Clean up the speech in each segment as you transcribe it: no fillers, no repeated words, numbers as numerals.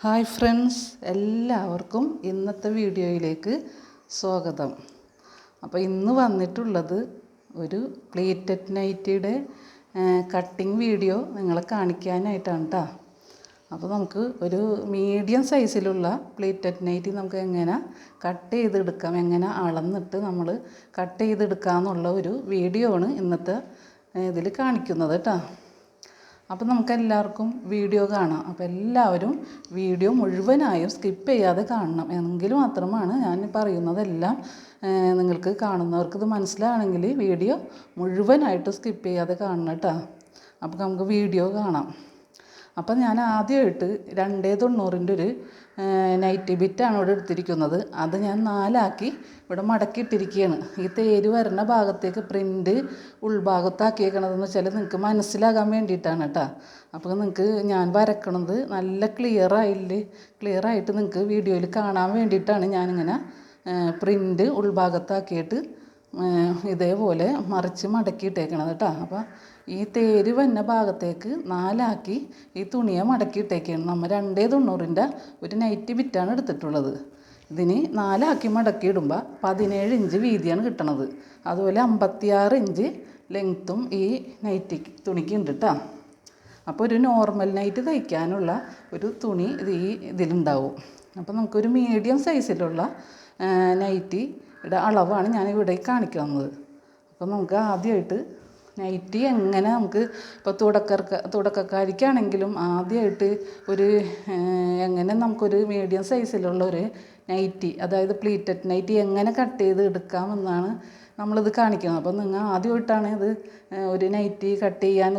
Hi friends, എല്ലാവർക്കും ഇന്നത്തെ വീഡിയോയിലേക്ക് സ്വാഗതം. അപ്പോൾ ഇന്ന് വന്നിട്ടുള്ളത് ഒരു പ്ലീറ്റഡ് നൈറ്റിയുടെ കട്ടിങ് വീഡിയോ നിങ്ങളെ കാണിക്കാനായിട്ടാണ് കേട്ടോ. അപ്പോൾ നമുക്ക് ഒരു മീഡിയം സൈസിലുള്ള പ്ലീറ്റഡ് നൈറ്റി നമുക്ക് എങ്ങനെ കട്ട് ചെയ്തെടുക്കാം, എങ്ങനെ അളന്നിട്ട് നമ്മൾ കട്ട് ചെയ്തെടുക്കാമെന്നുള്ള ഒരു വീഡിയോ ആണ് ഇന്നത്തെ ഇതിൽ കാണിക്കുന്നത് കേട്ടോ. അപ്പോൾ നമുക്കെല്ലാവർക്കും വീഡിയോ കാണാം. അപ്പോൾ എല്ലാവരും വീഡിയോ മുഴുവനായും സ്കിപ്പ് ചെയ്യാതെ കാണണം. എങ്കിൽ മാത്രമാണ് ഞാൻ പറയുന്നതെല്ലാം നിങ്ങൾക്ക് കാണുന്നവർക്ക് ഇത് മനസ്സിലാണെങ്കിൽ വീഡിയോ മുഴുവനായിട്ട് സ്കിപ്പ് ചെയ്യാതെ കാണണം കേട്ടോ. അപ്പോൾ നമുക്ക് വീഡിയോ കാണാം. അപ്പം ഞാൻ ആദ്യമായിട്ട് 2.90 ഒരു നൈറ്റി ബിറ്റാണ് ഇവിടെ എടുത്തിരിക്കുന്നത്. അത് ഞാൻ 4 ആക്കി ഇവിടെ മടക്കിയിട്ടിരിക്കുകയാണ്. ഈ തേര് വരുന്ന ഭാഗത്തേക്ക് പ്രിൻ്റ് ഉൾഭാഗത്താക്കിയേക്കണതെന്ന് വെച്ചാൽ നിങ്ങൾക്ക് മനസ്സിലാകാൻ വേണ്ടിയിട്ടാണ് കേട്ടോ. അപ്പോൾ നിങ്ങൾക്ക് ഞാൻ വരക്കണത് നല്ല ക്ലിയറായിട്ട് നിങ്ങൾക്ക് വീഡിയോയിൽ കാണാൻ വേണ്ടിയിട്ടാണ് ഞാനിങ്ങനെ പ്രിൻ്റ് ഉൾഭാഗത്താക്കിയിട്ട് ഇതേപോലെ മറിച്ച് മടക്കിയിട്ടേക്കണത് കേട്ടോ. അപ്പോൾ ഈ തേര് വന്ന ഭാഗത്തേക്ക് 4 ആക്കി ഈ തുണിയെ മടക്കിയിട്ടേക്കാണ്. നമ്മൾ 2.90 ഒരു നൈറ്റി ബിറ്റാണ് എടുത്തിട്ടുള്ളത്. ഇതിന് 4 ആക്കി മടക്കിയിടുമ്പോൾ 17 ഇഞ്ച് വീതിയാണ് കിട്ടണത്. അതുപോലെ 56 ഇഞ്ച് ലെങ്ത്തും ഈ നൈറ്റി തുണിക്ക് ഉണ്ട് കേട്ടോ. അപ്പോൾ ഒരു നോർമൽ നൈറ്റ് തയ്ക്കാനുള്ള ഒരു തുണി ഇതിലുണ്ടാവും. അപ്പോൾ നമുക്കൊരു മീഡിയം സൈസിലുള്ള നൈറ്റിയുടെ അളവാണ് ഞാൻ ഇവിടെ കാണിക്കുന്നത്. അപ്പോൾ നമുക്ക് ആദ്യമായിട്ട് നൈറ്റി എങ്ങനെ നമുക്ക് ഇപ്പോൾ തുടക്കക്കാരിക്കാണെങ്കിലും ആദ്യമായിട്ട് ഒരു എങ്ങനെ നമുക്കൊരു മീഡിയം സൈസിലുള്ള ഒരു നൈറ്റി, അതായത് പ്ലീറ്റഡ് നൈറ്റി എങ്ങനെ കട്ട് ചെയ്ത് എടുക്കാമെന്നാണ് നമ്മളിത് കാണിക്കുന്നത്. അപ്പോൾ നിങ്ങൾ ആദ്യമായിട്ടാണ് ഇത് ഒരു നൈറ്റി കട്ട് ചെയ്യാൻ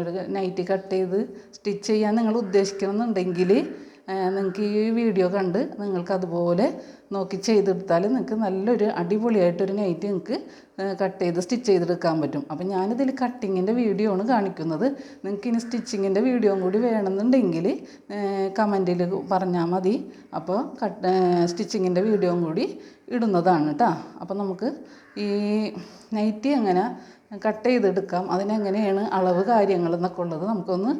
ഒരു നൈറ്റി കട്ട് ചെയ്ത് സ്റ്റിച്ച് ചെയ്യാൻ നിങ്ങൾ ഉദ്ദേശിക്കണമെന്നുണ്ടെങ്കിൽ നിങ്ങൾക്ക് ഈ വീഡിയോ കണ്ട് നിങ്ങൾക്ക് അതുപോലെ നോക്കി ചെയ്തെടുത്താൽ നിങ്ങൾക്ക് നല്ലൊരു അടിപൊളിയായിട്ടൊരു നൈറ്റ് നിങ്ങൾക്ക് കട്ട് ചെയ്ത് സ്റ്റിച്ച് ചെയ്തെടുക്കാൻ പറ്റും. അപ്പം ഞാനിതിൽ കട്ടിങ്ങിൻ്റെ വീഡിയോ ആണ് കാണിക്കുന്നത്. നിങ്ങൾക്ക് ഇനി സ്റ്റിച്ചിങ്ങിൻ്റെ വീഡിയോയും കൂടി വേണമെന്നുണ്ടെങ്കിൽ കമൻറ്റിൽ പറഞ്ഞാൽ മതി. അപ്പോൾ സ്റ്റിച്ചിങ്ങിൻ്റെ വീഡിയോയും കൂടി ഇടുന്നതാണ് കേട്ടോ. അപ്പോൾ നമുക്ക് ഈ നൈറ്റി എങ്ങനെ കട്ട് ചെയ്തെടുക്കാം, അതിനെങ്ങനെയാണ് അളവ് കാര്യങ്ങളെന്നൊക്കെ ഉള്ളത് നമുക്കൊന്ന്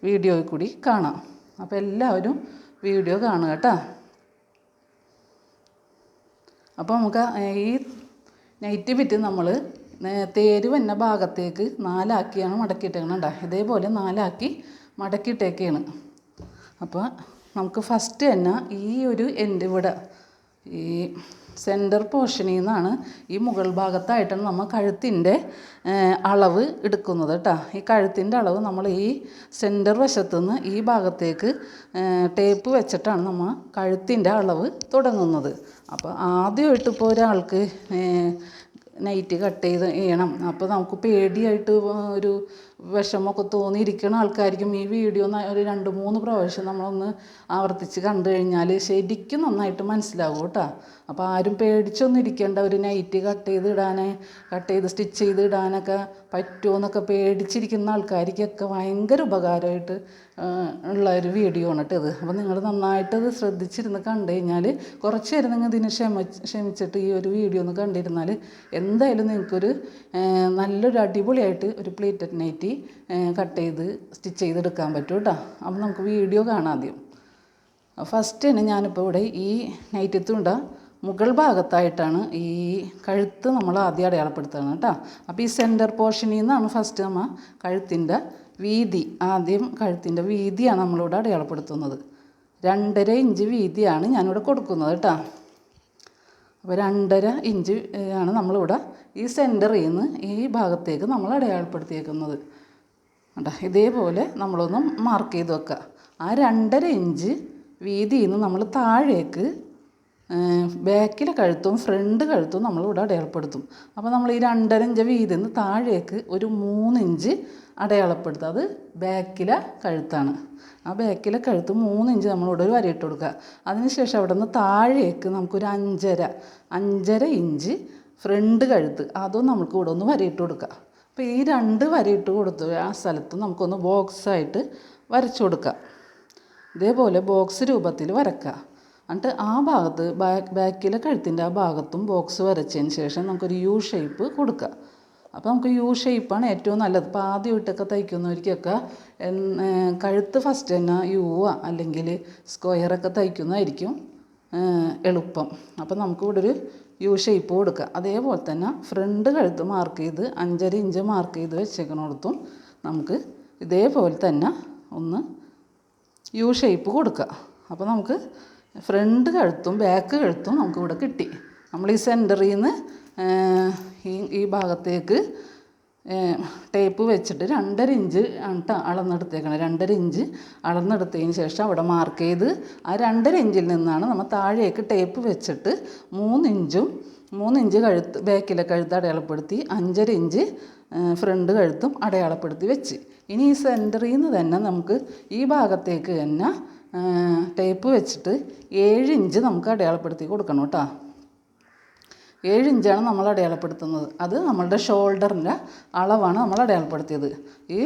വീഡിയോയിൽ കൂടി കാണാം. അപ്പോൾ എല്ലാവരും വീഡിയോ കാണുക കേട്ടോ. അപ്പോൾ നമുക്ക് ഈ നൈറ്റി ബിറ്റ് നമ്മൾ തേര് വന്ന ഭാഗത്തേക്ക് 4 ആക്കിയാണ് മടക്കിയിട്ടേക്കണം കേട്ടോ. ഇതേപോലെ 4 ആക്കി മടക്കിയിട്ടേക്കാണ്. അപ്പോൾ നമുക്ക് ഫസ്റ്റ് തന്നെ ഈ ഒരു എൻഡ് ഇവിടെ ഈ സെൻറ്റർ പോർഷനിൽ നിന്നാണ് ഈ മുകൾ ഭാഗത്തായിട്ടാണ് നമ്മൾ കഴുത്തിൻ്റെ അളവ് എടുക്കുന്നത് കേട്ടോ. ഈ കഴുത്തിൻ്റെ അളവ് നമ്മൾ ഈ സെൻറ്റർ വശത്തു നിന്ന് ഈ ഭാഗത്തേക്ക് ടേപ്പ് വെച്ചിട്ടാണ് നമ്മൾ കഴുത്തിൻ്റെ അളവ് തുടങ്ങുന്നത്. അപ്പോൾ ആദ്യമായിട്ട് ഇപ്പോൾ ഒരാൾക്ക് നൈറ്റ് കട്ട് ചെയ്യണം, അപ്പോൾ നമുക്ക് പേടിയായിട്ട് ഒരു വിഷമമൊക്കെ തോന്നിയിരിക്കുന്ന ആൾക്കാർക്കും ഈ വീഡിയോ ഒരു 2-3 പ്രാവശ്യം നമ്മളൊന്ന് ആവർത്തിച്ച് കണ്ടു കഴിഞ്ഞാൽ ശരിക്കും നന്നായിട്ട് മനസ്സിലാവും കേട്ടോ. അപ്പോൾ ആരും പേടിച്ചൊന്നും ഇരിക്കേണ്ട. ഒരു നൈറ്റ് കട്ട് ചെയ്ത് സ്റ്റിച്ച് ചെയ്ത് ഇടാനൊക്കെ പറ്റുമോ എന്നൊക്കെ പേടിച്ചിരിക്കുന്ന ആൾക്കാർക്കൊക്കെ ഭയങ്കര ഉപകാരമായിട്ട് ഉള്ള ഒരു വീഡിയോ ആണ് കേട്ടോ ഇത്. അപ്പോൾ നിങ്ങൾ നന്നായിട്ടത് ശ്രദ്ധിച്ചിരുന്ന് കണ്ടു കഴിഞ്ഞാൽ കുറച്ച് നേരം നിങ്ങൾ ഇതിന് ക്ഷമിച്ചിട്ട് ഈ ഒരു വീഡിയോ ഒന്ന് കണ്ടിരുന്നാൽ എന്തായാലും നിങ്ങൾക്കൊരു നല്ലൊരു അടിപൊളിയായിട്ട് ഒരു പ്ലീറ്റഡ് നൈറ്റി കട്ട് ചെയ്ത് സ്റ്റിച്ച് ചെയ്തെടുക്കാൻ പറ്റും കേട്ടോ. അപ്പോൾ നമുക്ക് വീഡിയോ കാണാം. ആദ്യം ഫസ്റ്റ് തന്നെ ഞാനിപ്പോൾ ഇവിടെ ഈ നൈറ്റി തുണ്ട മുകൾ ഭാഗത്തായിട്ടാണ് ഈ കഴുത്ത് നമ്മൾ ആദ്യം അടയാളപ്പെടുത്തുന്നത് കേട്ടോ. അപ്പോൾ ഈ സെൻറ്റർ പോർഷനിൽ നിന്നാണ് ഫസ്റ്റ് നമ്മൾ കഴുത്തിൻ്റെ വീതി, ആദ്യം കഴുത്തിൻ്റെ വീതിയാണ് നമ്മളിവിടെ അടയാളപ്പെടുത്തുന്നത്. 2.5 ഇഞ്ച് വീതിയാണ് ഞാനിവിടെ കൊടുക്കുന്നത് കേട്ടോ. അപ്പോൾ 2.5 ഇഞ്ച് ആണ് നമ്മളിവിടെ ഈ സെൻറ്ററിൽ നിന്ന് ഈ ഭാഗത്തേക്ക് നമ്മൾ അടയാളപ്പെടുത്തിയേക്കുന്നത് കേട്ടോ. ഇതേപോലെ നമ്മളൊന്ന് മാർക്ക് ചെയ്ത് വെക്കുക. ആ 2.5 ഇഞ്ച് വീതിയിൽ നിന്ന് നമ്മൾ താഴേക്ക് ബാക്കിലെ കഴുത്തും ഫ്രണ്ട് കഴുത്തും നമ്മളിവിടെ അടയാളപ്പെടുത്തും. അപ്പോൾ നമ്മൾ ഈ 2.5 ഇഞ്ച് വീതിയിൽ നിന്ന് താഴേക്ക് ഒരു 3 ഇഞ്ച് അടയാളപ്പെടുത്തുക. അത് ബാക്കിലെ കഴുത്താണ്. ആ ബാക്കിലെ കഴുത്ത് 3 ഇഞ്ച് നമ്മളിവിടെ ഒരു വരയിട്ട് കൊടുക്കുക. അതിനുശേഷം അവിടെ നിന്ന് താഴേക്ക് നമുക്കൊരു 5.5 ഇഞ്ച് ഫ്രണ്ട് കഴുത്ത് അതും നമുക്ക് ഇവിടെ ഒന്ന് വരയിട്ട് കൊടുക്കുക. അപ്പോൾ ഈ 2 വരയിട്ട് കൊടുത്ത് ആ സ്ഥലത്ത് നമുക്കൊന്ന് ബോക്സായിട്ട് വരച്ചു കൊടുക്കുക. ഇതേപോലെ ബോക്സ് രൂപത്തിൽ വരക്കുക. എന്നിട്ട് ആ ഭാഗത്ത് ബാക്കിലെ കഴുത്തിൻ്റെ ആ ഭാഗത്തും ബോക്സ് വരച്ചതിന് ശേഷം നമുക്കൊരു യു ഷേപ്പ് കൊടുക്കുക. അപ്പോൾ നമുക്ക് യു ഷേപ്പാണ് ഏറ്റവും നല്ലത്. ഇപ്പോൾ ആദ്യമായിട്ടൊക്കെ തയ്ക്കുന്നവർക്കൊക്കെ കഴുത്ത് ഫസ്റ്റ് തന്നെ യുവോ അല്ലെങ്കിൽ സ്ക്വയറൊക്കെ തയ്ക്കുന്നതായിരിക്കും എളുപ്പം. അപ്പോൾ നമുക്ക് ഇവിടെ ഒരു യു ഷേപ്പ് കൊടുക്കുക. അതേപോലെ തന്നെ ഫ്രണ്ട് കഴുത്ത് മാർക്ക് ചെയ്ത് 5.5 ഇഞ്ച് മാർക്ക് ചെയ്ത് വെച്ചേക്കണോടത്തും നമുക്ക് ഇതേപോലെ തന്നെ ഒന്ന് യു ഷേപ്പ് കൊടുക്കുക. അപ്പോൾ നമുക്ക് ഫ്രണ്ട് കഴുത്തും ബാക്ക് കഴുത്തും നമുക്കിവിടെ കിട്ടി. നമ്മൾ ഈ സെൻറ്ററിൽ നിന്ന് ഈ ഭാഗത്തേക്ക് ടേപ്പ് വെച്ചിട്ട് 2.5 ഇഞ്ച് ആണ് അളന്നെടുത്തേക്കണം. 2.5 ഇഞ്ച് അളന്നെടുത്തതിന് ശേഷം അവിടെ മാർക്ക് ചെയ്ത് ആ 2.5 ഇഞ്ചിൽ നിന്നാണ് നമ്മൾ താഴേക്ക് ടേപ്പ് വെച്ചിട്ട് 3 ഇഞ്ച് കഴുത്ത് ബാക്കിലെ കഴുത്ത് അടയാളപ്പെടുത്തി 5.5 ഇഞ്ച് ഫ്രണ്ട് കഴുത്തും അടയാളപ്പെടുത്തി വെച്ച്. ഇനി ഈ സെൻറ്ററിൽ നിന്ന് തന്നെ നമുക്ക് ഈ ഭാഗത്തേക്ക് തന്നെ ടേപ്പ് വെച്ചിട്ട് 7 ഇഞ്ച് നമുക്ക് അടയാളപ്പെടുത്തി കൊടുക്കണം കേട്ടോ. 7 ഇഞ്ചാണ് നമ്മൾ അടയാളപ്പെടുത്തുന്നത്. അത് നമ്മളുടെ ഷോൾഡറിൻ്റെ അളവാണ് നമ്മൾ അടയാളപ്പെടുത്തിയത്. ഈ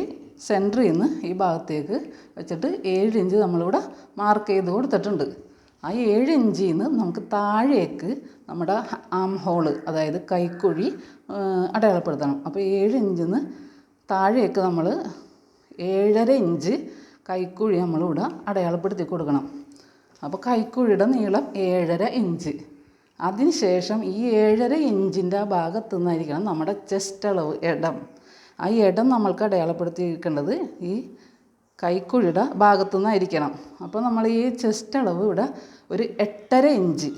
സെൻറ്ററിൽ നിന്ന് ഈ ഭാഗത്തേക്ക് വെച്ചിട്ട് 7 ഇഞ്ച് നമ്മളിവിടെ മാർക്ക് ചെയ്ത് കൊടുത്തിട്ടുണ്ട്. ആ 7 ഇഞ്ചിൽ നിന്ന് നമുക്ക് താഴേക്ക് നമ്മുടെ ആം ഹോള്, അതായത് കൈക്കുഴി അടയാളപ്പെടുത്തണം. അപ്പോൾ 7 ഇഞ്ചിൽ നിന്ന് താഴേക്ക് നമ്മൾ 7.5 ഇഞ്ച് കൈക്കുഴി നമ്മളിവിടെ അടയാളപ്പെടുത്തി കൊടുക്കണം. അപ്പോൾ കൈക്കുഴിയുടെ നീളം 7.5 ഇഞ്ച്. അതിന് ശേഷം ഈ 7.5 ഇഞ്ചിൻ്റെ ആ ഭാഗത്തു നിന്നായിരിക്കണം നമ്മുടെ ചെസ്റ്റ് അളവ്, ഇടം. ആ ഇടം നമ്മൾക്ക് അടയാളപ്പെടുത്തിയിരിക്കേണ്ടത് ഈ കൈക്കുഴിയുടെ ഭാഗത്തു നിന്നായിരിക്കണം. അപ്പോൾ നമ്മൾ ഈ ചെസ്റ്റ് അളവ് ഇവിടെ ഒരു 8.5 ഇഞ്ച്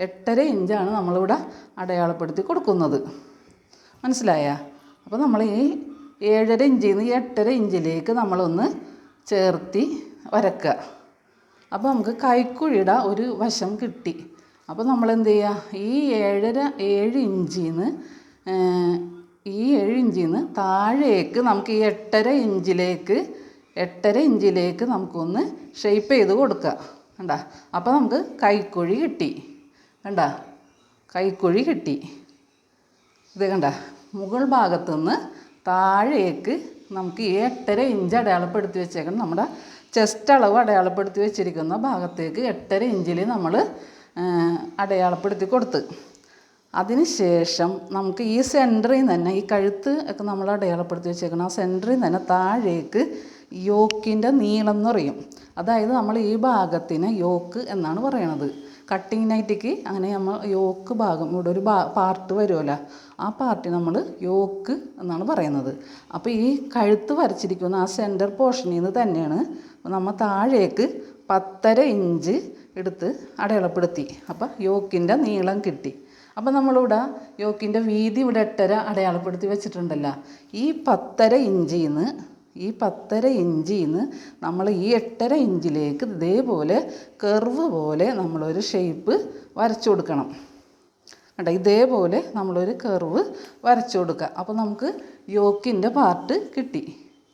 8.5 ഇഞ്ചാണ് നമ്മളിവിടെ അടയാളപ്പെടുത്തി കൊടുക്കുന്നത്. മനസ്സിലായ? അപ്പോൾ നമ്മൾ ഈ 7.5 ഇഞ്ചിൽ നിന്ന് 8.5 ഇഞ്ചിലേക്ക് നമ്മളൊന്ന് ചേർത്തി വരക്കുക. അപ്പോൾ നമുക്ക് കൈക്കുഴിയുടെ ഒരു വശം കിട്ടി. അപ്പോൾ നമ്മൾ എന്ത് ചെയ്യുക, ഈ 7 ഇഞ്ചിൽ നിന്ന് താഴേക്ക് നമുക്ക് ഈ 8.5 ഇഞ്ചിലേക്ക് നമുക്കൊന്ന് ഷേപ്പ് ചെയ്ത് കൊടുക്കുക. കണ്ട? അപ്പോൾ നമുക്ക് കൈക്കുഴി കിട്ടി. കണ്ട? കൈക്കുഴി കിട്ടി. ഇത് കണ്ട? മുകൾ ഭാഗത്തുനിന്ന് താഴേക്ക് നമുക്ക് ഈ 8.5 ഇഞ്ച് അടയാളപ്പെടുത്തി വെച്ചേക്കണം. നമ്മുടെ ചെസ്റ്റ് അളവ് അടയാളപ്പെടുത്തി വെച്ചിരിക്കുന്ന ഭാഗത്തേക്ക് 8.5 ഇഞ്ചിൽ നമ്മൾ അടയാളപ്പെടുത്തി കൊടുത്ത്, അതിന് ശേഷം നമുക്ക് ഈ സെൻറ്ററിൽ നിന്ന് തന്നെ ഈ കഴുത്ത് ഒക്കെ നമ്മൾ അടയാളപ്പെടുത്തി വെച്ചേക്കണം. ആ സെൻറ്ററിൽ നിന്ന് തന്നെ താഴേക്ക് യോക്കിൻ്റെ നീളം എന്ന് പറയും. അതായത് നമ്മൾ ഈ ഭാഗത്തിന് യോക്ക് എന്നാണ് പറയണത്. കട്ടിങ് നൈറ്റിക്ക് അങ്ങനെ നമ്മൾ യോക്ക് ഭാഗം, ഇവിടെ ഒരു പാർട്ട് വരുമല്ലോ, ആ പാർട്ടി നമ്മൾ യോക്ക് എന്നാണ് പറയുന്നത്. അപ്പോൾ ഈ കഴുത്ത് വരച്ചിരിക്കുന്ന ആ സെൻറ്റർ പോർഷനിൽ നിന്ന് തന്നെയാണ് നമ്മൾ താഴേക്ക് 10.5 ഇഞ്ച് എടുത്ത് അടയാളപ്പെടുത്തി. അപ്പോൾ യോക്കിൻ്റെ നീളം കിട്ടി. അപ്പോൾ നമ്മളിവിടെ യോക്കിൻ്റെ വീതി ഇവിടെ 8.5 അടയാളപ്പെടുത്തി വെച്ചിട്ടുണ്ടല്ലോ. ഈ 10.5 ഇഞ്ചിൽ നിന്ന് നമ്മൾ ഈ 8.5 ഇഞ്ചിലേക്ക് ഇതേപോലെ കർവ് പോലെ നമ്മളൊരു ഷേപ്പ് വരച്ചു കൊടുക്കണം. കേട്ടോ? ഇതേപോലെ നമ്മളൊരു കർവ് വരച്ചു കൊടുക്കുക. അപ്പോൾ നമുക്ക് യോക്കിൻ്റെ പാർട്ട് കിട്ടി.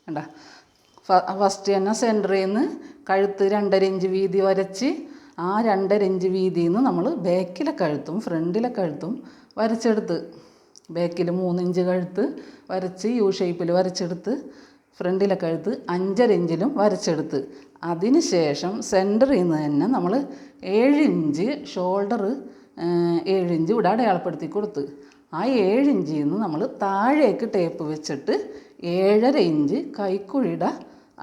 കണ്ടോ? ഫസ്റ്റ് തന്നെ സെൻറ്ററിൽ നിന്ന് കഴുത്ത് 2.5 ഇഞ്ച് വീതി വരച്ച് ആ 2.5 ഇഞ്ച് വീതിയിൽ നിന്ന് നമ്മൾ ബാക്കിലെ കഴുത്തും ഫ്രണ്ടിലെ കഴുത്തും വരച്ചെടുത്ത്, ബാക്കിൽ 3 ഇഞ്ച് കഴുത്ത് വരച്ച് യു ഷേപ്പിൽ വരച്ചെടുത്ത്, ഫ്രണ്ടിലെ കഴുത്ത് 5.5 ഇഞ്ചിലും വരച്ചെടുത്ത്, അതിന് ശേഷം സെൻറ്ററിൽ നിന്ന് തന്നെ നമ്മൾ 7 ഇഞ്ച് ഷോൾഡർ 7 ഇഞ്ച് ഇവിടെ അടയാളപ്പെടുത്തി കൊടുത്ത്, ആ 7 ഇഞ്ചിൽ നിന്ന് നമ്മൾ താഴേക്ക് ടേപ്പ് വെച്ചിട്ട് 7.5 ഇഞ്ച് കൈക്കുഴിയുടെ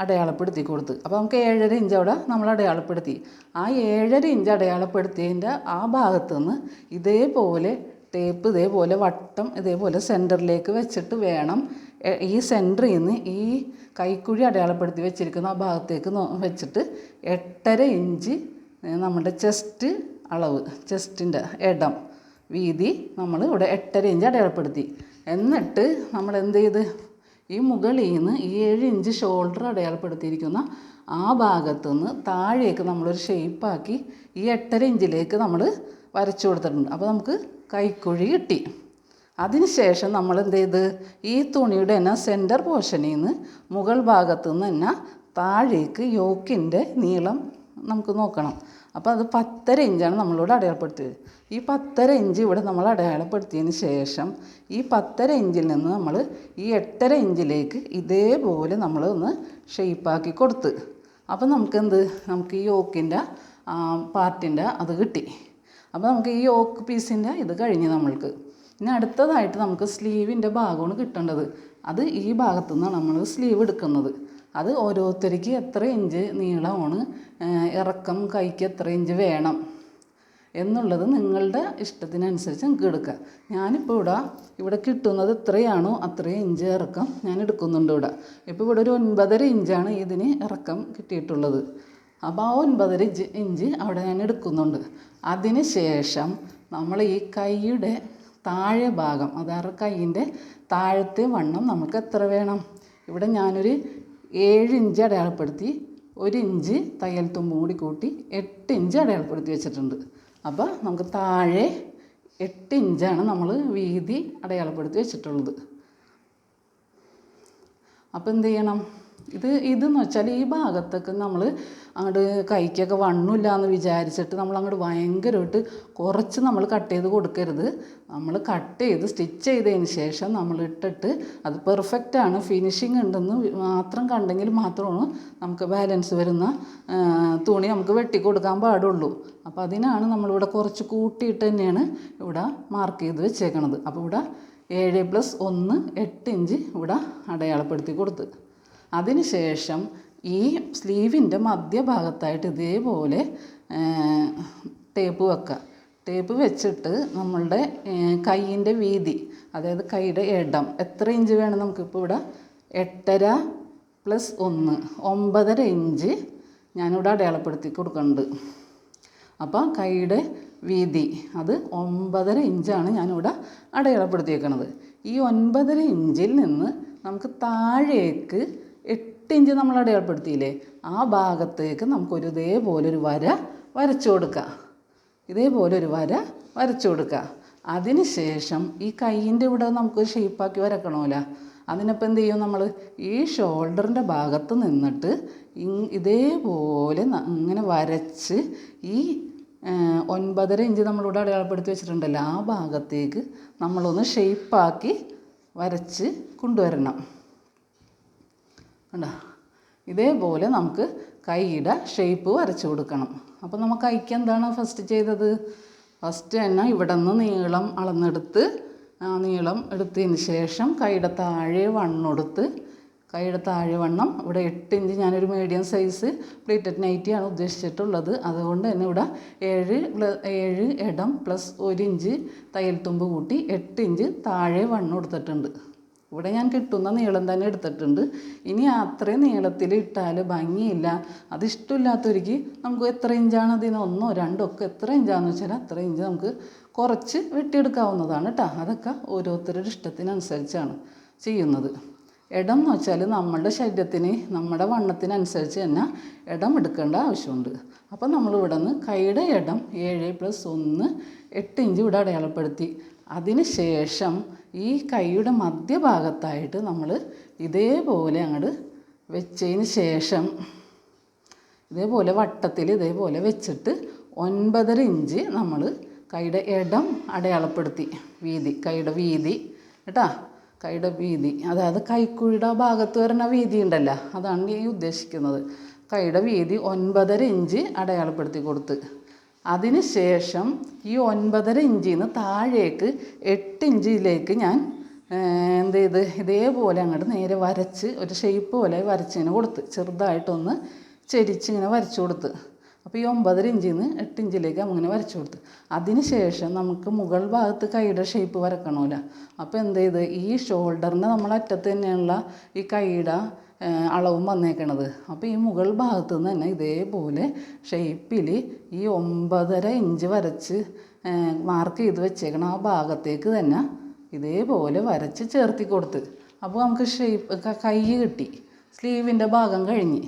അടയാളപ്പെടുത്തി കൊടുത്ത്. അപ്പോൾ നമുക്ക് 7.5 ഇഞ്ച് അവിടെ നമ്മൾ അടയാളപ്പെടുത്തി. ആ 7.5 ഇഞ്ച് അടയാളപ്പെടുത്തിയതിൻ്റെ ആ ഭാഗത്തു നിന്ന് ഇതേപോലെ ടേപ്പ് ഇതേപോലെ വട്ടം ഇതേപോലെ സെൻറ്ററിലേക്ക് വെച്ചിട്ട് വേണം ഈ സെൻറ്ററിൽ നിന്ന് ഈ കൈക്കുഴി അടയാളപ്പെടുത്തി വെച്ചിരിക്കുന്ന ആ ഭാഗത്തേക്ക് വെച്ചിട്ട് 8.5 ഇഞ്ച് നമ്മുടെ ചെസ്റ്റ് അളവ്, ചെസ്റ്റിൻ്റെ ഇടം വീതി നമ്മൾ ഇവിടെ 8.5 ഇഞ്ച് അടയാളപ്പെടുത്തി. എന്നിട്ട് നമ്മൾ എന്ത് ചെയ്ത്, ഈ മുകളിൽ നിന്ന് ഈ 7 ഇഞ്ച് ഷോൾഡർ അടയാളപ്പെടുത്തിയിരിക്കുന്ന ആ ഭാഗത്തു നിന്ന് താഴേക്ക് നമ്മളൊരു ഷേപ്പാക്കി ഈ 8.5 ഇഞ്ചിലേക്ക് നമ്മൾ വരച്ചു കൊടുത്തിട്ടുണ്ട്. അപ്പോൾ നമുക്ക് കൈക്കുഴി കിട്ടി. അതിന് ശേഷം നമ്മൾ എന്ത് ചെയ്ത്, ഈ തുണിയുടെ തന്നെ സെൻറ്റർ പോർഷനിൽ നിന്ന് മുകൾ ഭാഗത്തു നിന്ന് തന്നെ താഴേക്ക് യോക്കിൻ്റെ നീളം നമുക്ക് നോക്കണം. അപ്പോൾ അത് 10.5 ഇഞ്ചാണ് നമ്മളിവിടെ അടയാളപ്പെടുത്തിയത്. ഈ 10.5 ഇഞ്ച് ഇവിടെ നമ്മൾ അടയാളപ്പെടുത്തിയതിന് ശേഷം ഈ 10.5 ഇഞ്ചിൽ നിന്ന് നമ്മൾ ഈ 8.5 ഇഞ്ചിലേക്ക് ഇതേപോലെ നമ്മൾ ഒന്ന് ഷേപ്പാക്കി കൊടുത്ത്, അപ്പോൾ നമുക്ക് ഈ യോക്കിൻ്റെ പാർട്ടിൻ്റെ അത് കിട്ടി. അപ്പോൾ നമുക്ക് ഈ യോക്ക് പീസിൻ്റെ ഇത് കഴിഞ്ഞ് നമ്മൾക്ക് ഇനി അടുത്തതായിട്ട് നമുക്ക് സ്ലീവിൻ്റെ ഭാഗമാണ് കിട്ടേണ്ടത്. അത് ഈ ഭാഗത്തു നിന്നാണ് നമ്മൾ സ്ലീവ് എടുക്കുന്നത്. അത് ഓരോരുത്തർക്ക് എത്ര ഇഞ്ച് നീളമാണ്, ഇറക്കം കൈക്ക് എത്ര ഇഞ്ച് വേണം എന്നുള്ളത് നിങ്ങളുടെ ഇഷ്ടത്തിനനുസരിച്ച് നിങ്ങൾക്ക് എടുക്കാം. ഞാനിപ്പോൾ ഇവിടെ കിട്ടുന്നത് എത്രയാണോ അത്രയും ഇഞ്ച് ഇറക്കം ഞാൻ എടുക്കുന്നുണ്ട്. ഇപ്പോൾ ഇവിടെ ഒരു 9.5 ഇഞ്ചാണ് ഇതിന് ഇറക്കം കിട്ടിയിട്ടുള്ളത്. അപ്പോൾ ആ 9.5 ഇഞ്ച് അവിടെ ഞാൻ എടുക്കുന്നുണ്ട്. അതിന് ശേഷം നമ്മൾ ഈ കൈയുടെ താഴെ ഭാഗം, അതായത് കൈയിൻ്റെ താഴത്തെ വണ്ണം നമുക്ക് എത്ര വേണം, ഇവിടെ ഞാനൊരു 7 ഇഞ്ച് അടയാളപ്പെടുത്തി, 1 ഇഞ്ച് തയ്യൽ തുമ്പും കൂടി കൂട്ടി 8 ഇഞ്ച് അടയാളപ്പെടുത്തി വെച്ചിട്ടുണ്ട്. അപ്പോൾ നമുക്ക് താഴെ 8 ഇഞ്ചാണ് നമ്മൾ വീതി അടയാളപ്പെടുത്തി വെച്ചിട്ടുള്ളത്. അപ്പോൾ എന്ത് ചെയ്യണം, ഇതെന്ന് വെച്ചാൽ ഈ ഭാഗത്തൊക്കെ നമ്മൾ അങ്ങോട്ട് കൈക്കൊക്കെ വണ്ണമില്ല എന്ന് വിചാരിച്ചിട്ട് നമ്മൾ അങ്ങോട്ട് ഭയങ്കരമായിട്ട് കുറച്ച് നമ്മൾ കട്ട് ചെയ്ത് കൊടുക്കരുത്. നമ്മൾ കട്ട് ചെയ്ത് സ്റ്റിച്ച് ചെയ്തതിന് ശേഷം നമ്മൾ ഇട്ടിട്ട് അത് പെർഫെക്റ്റാണ്, ഫിനിഷിങ് ഉണ്ടെന്ന് മാത്രം കണ്ടെങ്കിൽ മാത്രമാണ് നമുക്ക് ബാലൻസ് വരുന്ന തുണി നമുക്ക് വെട്ടി കൊടുക്കാൻ പാടുള്ളൂ. അപ്പോൾ അതിനാണ് നമ്മളിവിടെ കുറച്ച് കൂട്ടിയിട്ട് തന്നെയാണ് ഇവിടെ മാർക്ക് ചെയ്ത് വെച്ചേക്കണത്. അപ്പോൾ ഇവിടെ 7+1 8 ഇഞ്ച് ഇവിടെ അടയാളപ്പെടുത്തി കൊടുത്ത്, അതിന് ശേഷം ഈ സ്ലീവിൻ്റെ മധ്യഭാഗത്തായിട്ട് ഇതേപോലെ ടേപ്പ് വെക്കുക. ടേപ്പ് വെച്ചിട്ട് നമ്മളുടെ കൈയിൻ്റെ വീതി, അതായത് കൈയുടെ ഇടം എത്ര ഇഞ്ച് വേണം നമുക്കിപ്പോൾ ഇവിടെ 8.5+1 9.5 ഇഞ്ച് ഞാനിവിടെ അടയാളപ്പെടുത്തി കൊടുക്കുന്നുണ്ട്. അപ്പോൾ കൈയുടെ വീതി അത് 9.5 ഇഞ്ചാണ് ഞാനിവിടെ അടയാളപ്പെടുത്തിയേക്കണത്. ഈ 9.5 ഇഞ്ചിൽ നിന്ന് നമുക്ക് താഴേക്ക് 8 ഇഞ്ച് നമ്മൾ അടയാളപ്പെടുത്തിയില്ലേ, ആ ഭാഗത്തേക്ക് നമുക്കൊരു ഇതേപോലൊരു വര വരച്ചു കൊടുക്കുക. ഇതേപോലൊരു വര വരച്ചു കൊടുക്കുക. അതിന് ശേഷം ഈ കൈയിൻ്റെ ഇവിടെ നമുക്ക് ഷേപ്പാക്കി വരക്കണമല്ലോ. അതിനപ്പോൾ എന്ത് ചെയ്യും, നമ്മൾ ഈ ഷോൾഡറിൻ്റെ ഭാഗത്ത് നിന്നിട്ട് ഇതേപോലെ ഇങ്ങനെ വരച്ച് ഈ 9.5 ഇഞ്ച് നമ്മളിവിടെ അടയാളപ്പെടുത്തി വെച്ചിട്ടുണ്ടല്ലോ, ആ ഭാഗത്തേക്ക് നമ്മളൊന്ന് ഷേപ്പാക്കി വരച്ച് കൊണ്ടുവരണം. കണ്ടോ, ഇതേപോലെ നമുക്ക് കൈയുടെ ഷേപ്പ് വരച്ച് കൊടുക്കണം. അപ്പോൾ നമുക്ക് കൈക്ക് എന്താണ് ഫസ്റ്റ് ചെയ്തത്, ഫസ്റ്റ് തന്നെ ഇവിടെ നിന്ന് നീളം അളന്നെടുത്ത്, നീളം എടുത്തതിന് ശേഷം കൈയുടെ താഴെ വണ്ണം കൈയുടെ താഴെ വണ്ണം ഇവിടെ 8 ഇഞ്ച്, ഞാനൊരു മീഡിയം സൈസ് പ്ലീറ്റഡ് നൈറ്റിയാണ് ഉദ്ദേശിച്ചിട്ടുള്ളത്. അതുകൊണ്ട് തന്നെ ഇവിടെ 7 ഇടം +1 ഇഞ്ച് തയ്യൽ തുമ്പ് കൂട്ടി 8 ഇഞ്ച് താഴെ വണ്ണം എടുത്തിട്ടുണ്ട്. ഇവിടെ ഞാൻ കിട്ടുന്ന നീളം തന്നെ എടുത്തിട്ടുണ്ട്. ഇനി അത്രയും നീളത്തിൽ ഇട്ടാൽ ഭംഗിയില്ല, അതിഷ്ടമില്ലാത്തവർക്ക് നമുക്ക് എത്ര ഇഞ്ചാണ് അതിന് 1 2 ഒക്കെ എത്ര ഇഞ്ചാണെന്ന് വെച്ചാൽ അത്ര ഇഞ്ച് നമുക്ക് കുറച്ച് വെട്ടിയെടുക്കാവുന്നതാണ് കേട്ടോ. അതൊക്കെ ഓരോരുത്തരുടെ ഇഷ്ടത്തിനനുസരിച്ചാണ് ചെയ്യുന്നത്. ഇടം എന്ന് വെച്ചാൽ നമ്മളുടെ ശരീരത്തിന് നമ്മുടെ വണ്ണത്തിനനുസരിച്ച് തന്നെ ഇടം എടുക്കേണ്ട ആവശ്യമുണ്ട്. അപ്പം നമ്മളിവിടെ നിന്ന് കൈയുടെ ഇടം 7+1 8 ഇഞ്ച് ഇവിടെ അടയാളപ്പെടുത്തി. അതിന് ശേഷം ഈ കൈയുടെ മധ്യഭാഗത്തായിട്ട് നമ്മൾ ഇതേപോലെ അങ്ങോട്ട് വെച്ചതിന് ശേഷം ഇതേപോലെ വട്ടത്തിൽ ഇതേപോലെ വെച്ചിട്ട് 9.5 ഇഞ്ച് നമ്മൾ കൈയുടെ ഇടം അടയാളപ്പെടുത്തി, വീതി, കൈയുടെ വീതി കേട്ടോ, കൈയുടെ വീതി, അതായത് കൈക്കുഴിയുടെ ഭാഗത്ത് വരുന്ന വീതി ഉണ്ടല്ലോ, അതാണ് ഈ ഉദ്ദേശിക്കുന്നത്. കൈയുടെ വീതി 9.5 ഇഞ്ച് അടയാളപ്പെടുത്തി കൊടുത്ത്, അതിന് ശേഷം ഈ 9.5 ഇഞ്ചിൽ നിന്ന് താഴേക്ക് 8 ഇഞ്ചിലേക്ക് ഞാൻ എന്ത് ചെയ്ത് ഇതേപോലെ അങ്ങോട്ട് നേരെ വരച്ച് ഒരു ഷേപ്പ് പോലെ വരച്ചിങ്ങനെ കൊടുത്ത്, ചെറുതായിട്ടൊന്ന് ചെരിച്ചിങ്ങനെ വരച്ചു കൊടുത്ത്. അപ്പോൾ ഈ 9.5 ഇഞ്ചിൽ നിന്ന് 8 ഇഞ്ചിലേക്ക് അങ്ങനെ വരച്ചു കൊടുത്ത്. അതിന് ശേഷം നമുക്ക് മുകൾ ഭാഗത്ത് കൈയുടെ ഷേപ്പ് വരക്കണമല്ലോ. അപ്പോൾ എന്ത് ചെയ്ത് ഈ ഷോൾഡറിൻ്റെ നമ്മളറ്റത്ത് തന്നെയുള്ള ഈ കൈയുടെ അളവും വന്നേക്കണത്. അപ്പോൾ ഈ മുകൾ ഭാഗത്ത് നിന്ന് തന്നെ ഇതേപോലെ ഷേപ്പിൽ ഈ 9.5 ഇഞ്ച് വരച്ച് മാർക്ക് ചെയ്ത് വെച്ചേക്കണം ആ ഭാഗത്തേക്ക് തന്നെ ഇതേപോലെ വരച്ച് ചേർത്തി കൊടുത്ത്. അപ്പോൾ നമുക്ക് ഷേപ്പ് കൈ കിട്ടി. സ്ലീവിൻ്റെ ഭാഗം കഴിഞ്ഞ്,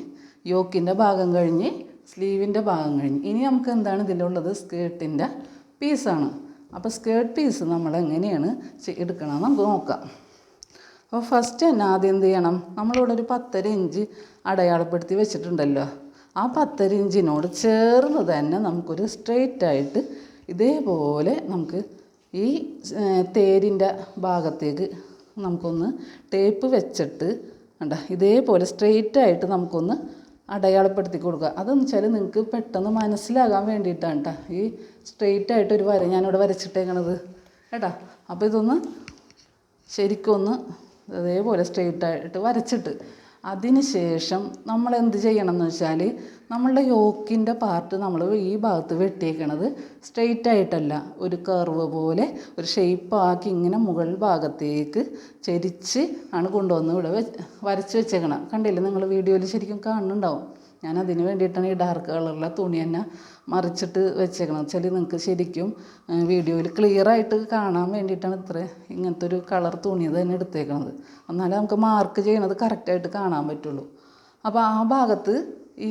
യോക്കിൻ്റെ ഭാഗം കഴിഞ്ഞ്, സ്ലീവിൻ്റെ ഭാഗം കഴിഞ്ഞ്. ഇനി നമുക്ക് എന്താണ് ഇതിലുള്ളത്, സ്കേർട്ടിൻ്റെ പീസാണ്. അപ്പോൾ സ്കേർട്ട് പീസ് നമ്മൾ എങ്ങനെയാണ് എടുക്കണമെന്ന് നമുക്ക് നോക്കാം. അപ്പോൾ ഫസ്റ്റ് തന്നെ ആദ്യം എന്ത് ചെയ്യണം, നമ്മളിവിടെ ഒരു 10.5 ഇഞ്ച് അടയാളപ്പെടുത്തി വെച്ചിട്ടുണ്ടല്ലോ, ആ 10.5 ഇഞ്ചിനോട് ചേർന്ന് തന്നെ നമുക്കൊരു സ്ട്രെയിറ്റായിട്ട് ഇതേപോലെ നമുക്ക് ഈ തേരിൻ്റെ ഭാഗത്തേക്ക് നമുക്കൊന്ന് ടേപ്പ് വെച്ചിട്ട് കണ്ടോ ഇതേപോലെ സ്ട്രെയിറ്റായിട്ട് നമുക്കൊന്ന് അടയാളപ്പെടുത്തി കൊടുക്കുക. അതെന്ന് വെച്ചാൽ നിങ്ങൾക്ക് പെട്ടെന്ന് മനസ്സിലാകാൻ വേണ്ടിയിട്ടാണ് കേട്ടോ ഈ സ്ട്രെയിറ്റായിട്ടൊരു വര ഞാനിവിടെ വരച്ചിട്ടേക്കണത് കേട്ടോ. അപ്പോൾ ഇതൊന്ന് ശരിക്കൊന്ന് അതേപോലെ സ്ട്രെയിറ്റായിട്ട് വരച്ചിട്ട് അതിന് ശേഷം നമ്മൾ എന്ത് ചെയ്യണം എന്ന് വെച്ചാൽ നമ്മളുടെ യോക്കിൻ്റെ പാർട്ട് നമ്മൾ ഈ ഭാഗത്ത് വെട്ടിയേക്കണത് സ്ട്രെയിറ്റ് ആയിട്ടല്ല, ഒരു കർവ് പോലെ ഒരു ഷേപ്പാക്കി ഇങ്ങനെ മുകൾ ഭാഗത്തേക്ക് ചെരിച്ച് ആണ് കൊണ്ടുവന്ന് ഇവിടെ വരച്ച് വെച്ചേക്കണം. കണ്ടില്ലേ, നിങ്ങൾ വീഡിയോയിൽ ശരിക്കും കാണുന്നുണ്ടാവും. ഞാൻ അതിന് വേണ്ടിയിട്ടാണ് ഈ ഡാർക്ക് കളറിലെ തുണി തന്നെ മറിച്ചിട്ട് വെച്ചേക്കണം. വെച്ചാൽ നിങ്ങൾക്ക് ശരിക്കും വീഡിയോയിൽ ക്ലിയറായിട്ട് കാണാൻ വേണ്ടിയിട്ടാണ് ഇങ്ങനത്തെ ഒരു കളർ തുണി തന്നെ എടുത്തേക്കണത്. എന്നാലേ നമുക്ക് മാർക്ക് ചെയ്യണത് കറക്റ്റായിട്ട് കാണാൻ പറ്റുള്ളൂ. അപ്പോൾ ആ ഭാഗത്ത്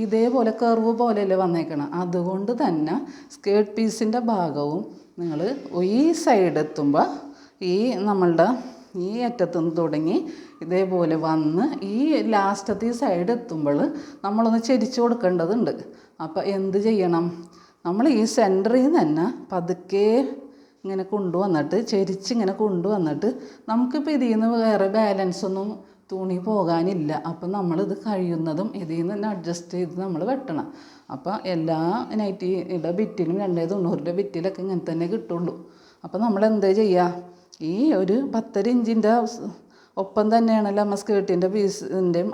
ഇതേപോലെ കർവ് പോലെയല്ലേ വന്നേക്കണം. അതുകൊണ്ട് തന്നെ സ്കേർട്ട് പീസിൻ്റെ ഭാഗവും നിങ്ങൾ ഈ സൈഡ് എത്തുമ്പോൾ ഈ നമ്മളുടെ ഈ അറ്റത്തുനിന്ന് തുടങ്ങി ഇതേപോലെ വന്ന് ഈ ലാസ്റ്റത്തെ ഈ സൈഡ് എത്തുമ്പോൾ നമ്മളൊന്ന് ചെരിച്ച് കൊടുക്കേണ്ടതുണ്ട്. അപ്പോൾ എന്ത് ചെയ്യണം, നമ്മൾ ഈ സെൻറ്ററിൽ നിന്ന് തന്നെ പതുക്കെ ഇങ്ങനെ കൊണ്ടുവന്നിട്ട് ചെരിച്ചിങ്ങനെ കൊണ്ടുവന്നിട്ട് നമുക്കിപ്പോൾ ഇതിൽ നിന്ന് വേറെ ബാലൻസൊന്നും തുണി പോകാനില്ല. അപ്പം നമ്മളിത് കഴിയുന്നതും ഇതിൽ നിന്ന് തന്നെ അഡ്ജസ്റ്റ് ചെയ്ത് നമ്മൾ വെട്ടണം. അപ്പോൾ എല്ലാ നൈറ്റിയുടെ ബിറ്റിലും 290 ബിറ്റിലൊക്കെ ഇങ്ങനെ തന്നെ കിട്ടുള്ളൂ. അപ്പോൾ നമ്മൾ എന്താ ചെയ്യുക, ഈ ഒരു 10 ഇഞ്ചിൻ്റെ ഒപ്പം തന്നെയാണല്ലോ നമ്മൾ സ്കേർട്ടിൻ്റെ പീസിൻ്റെയും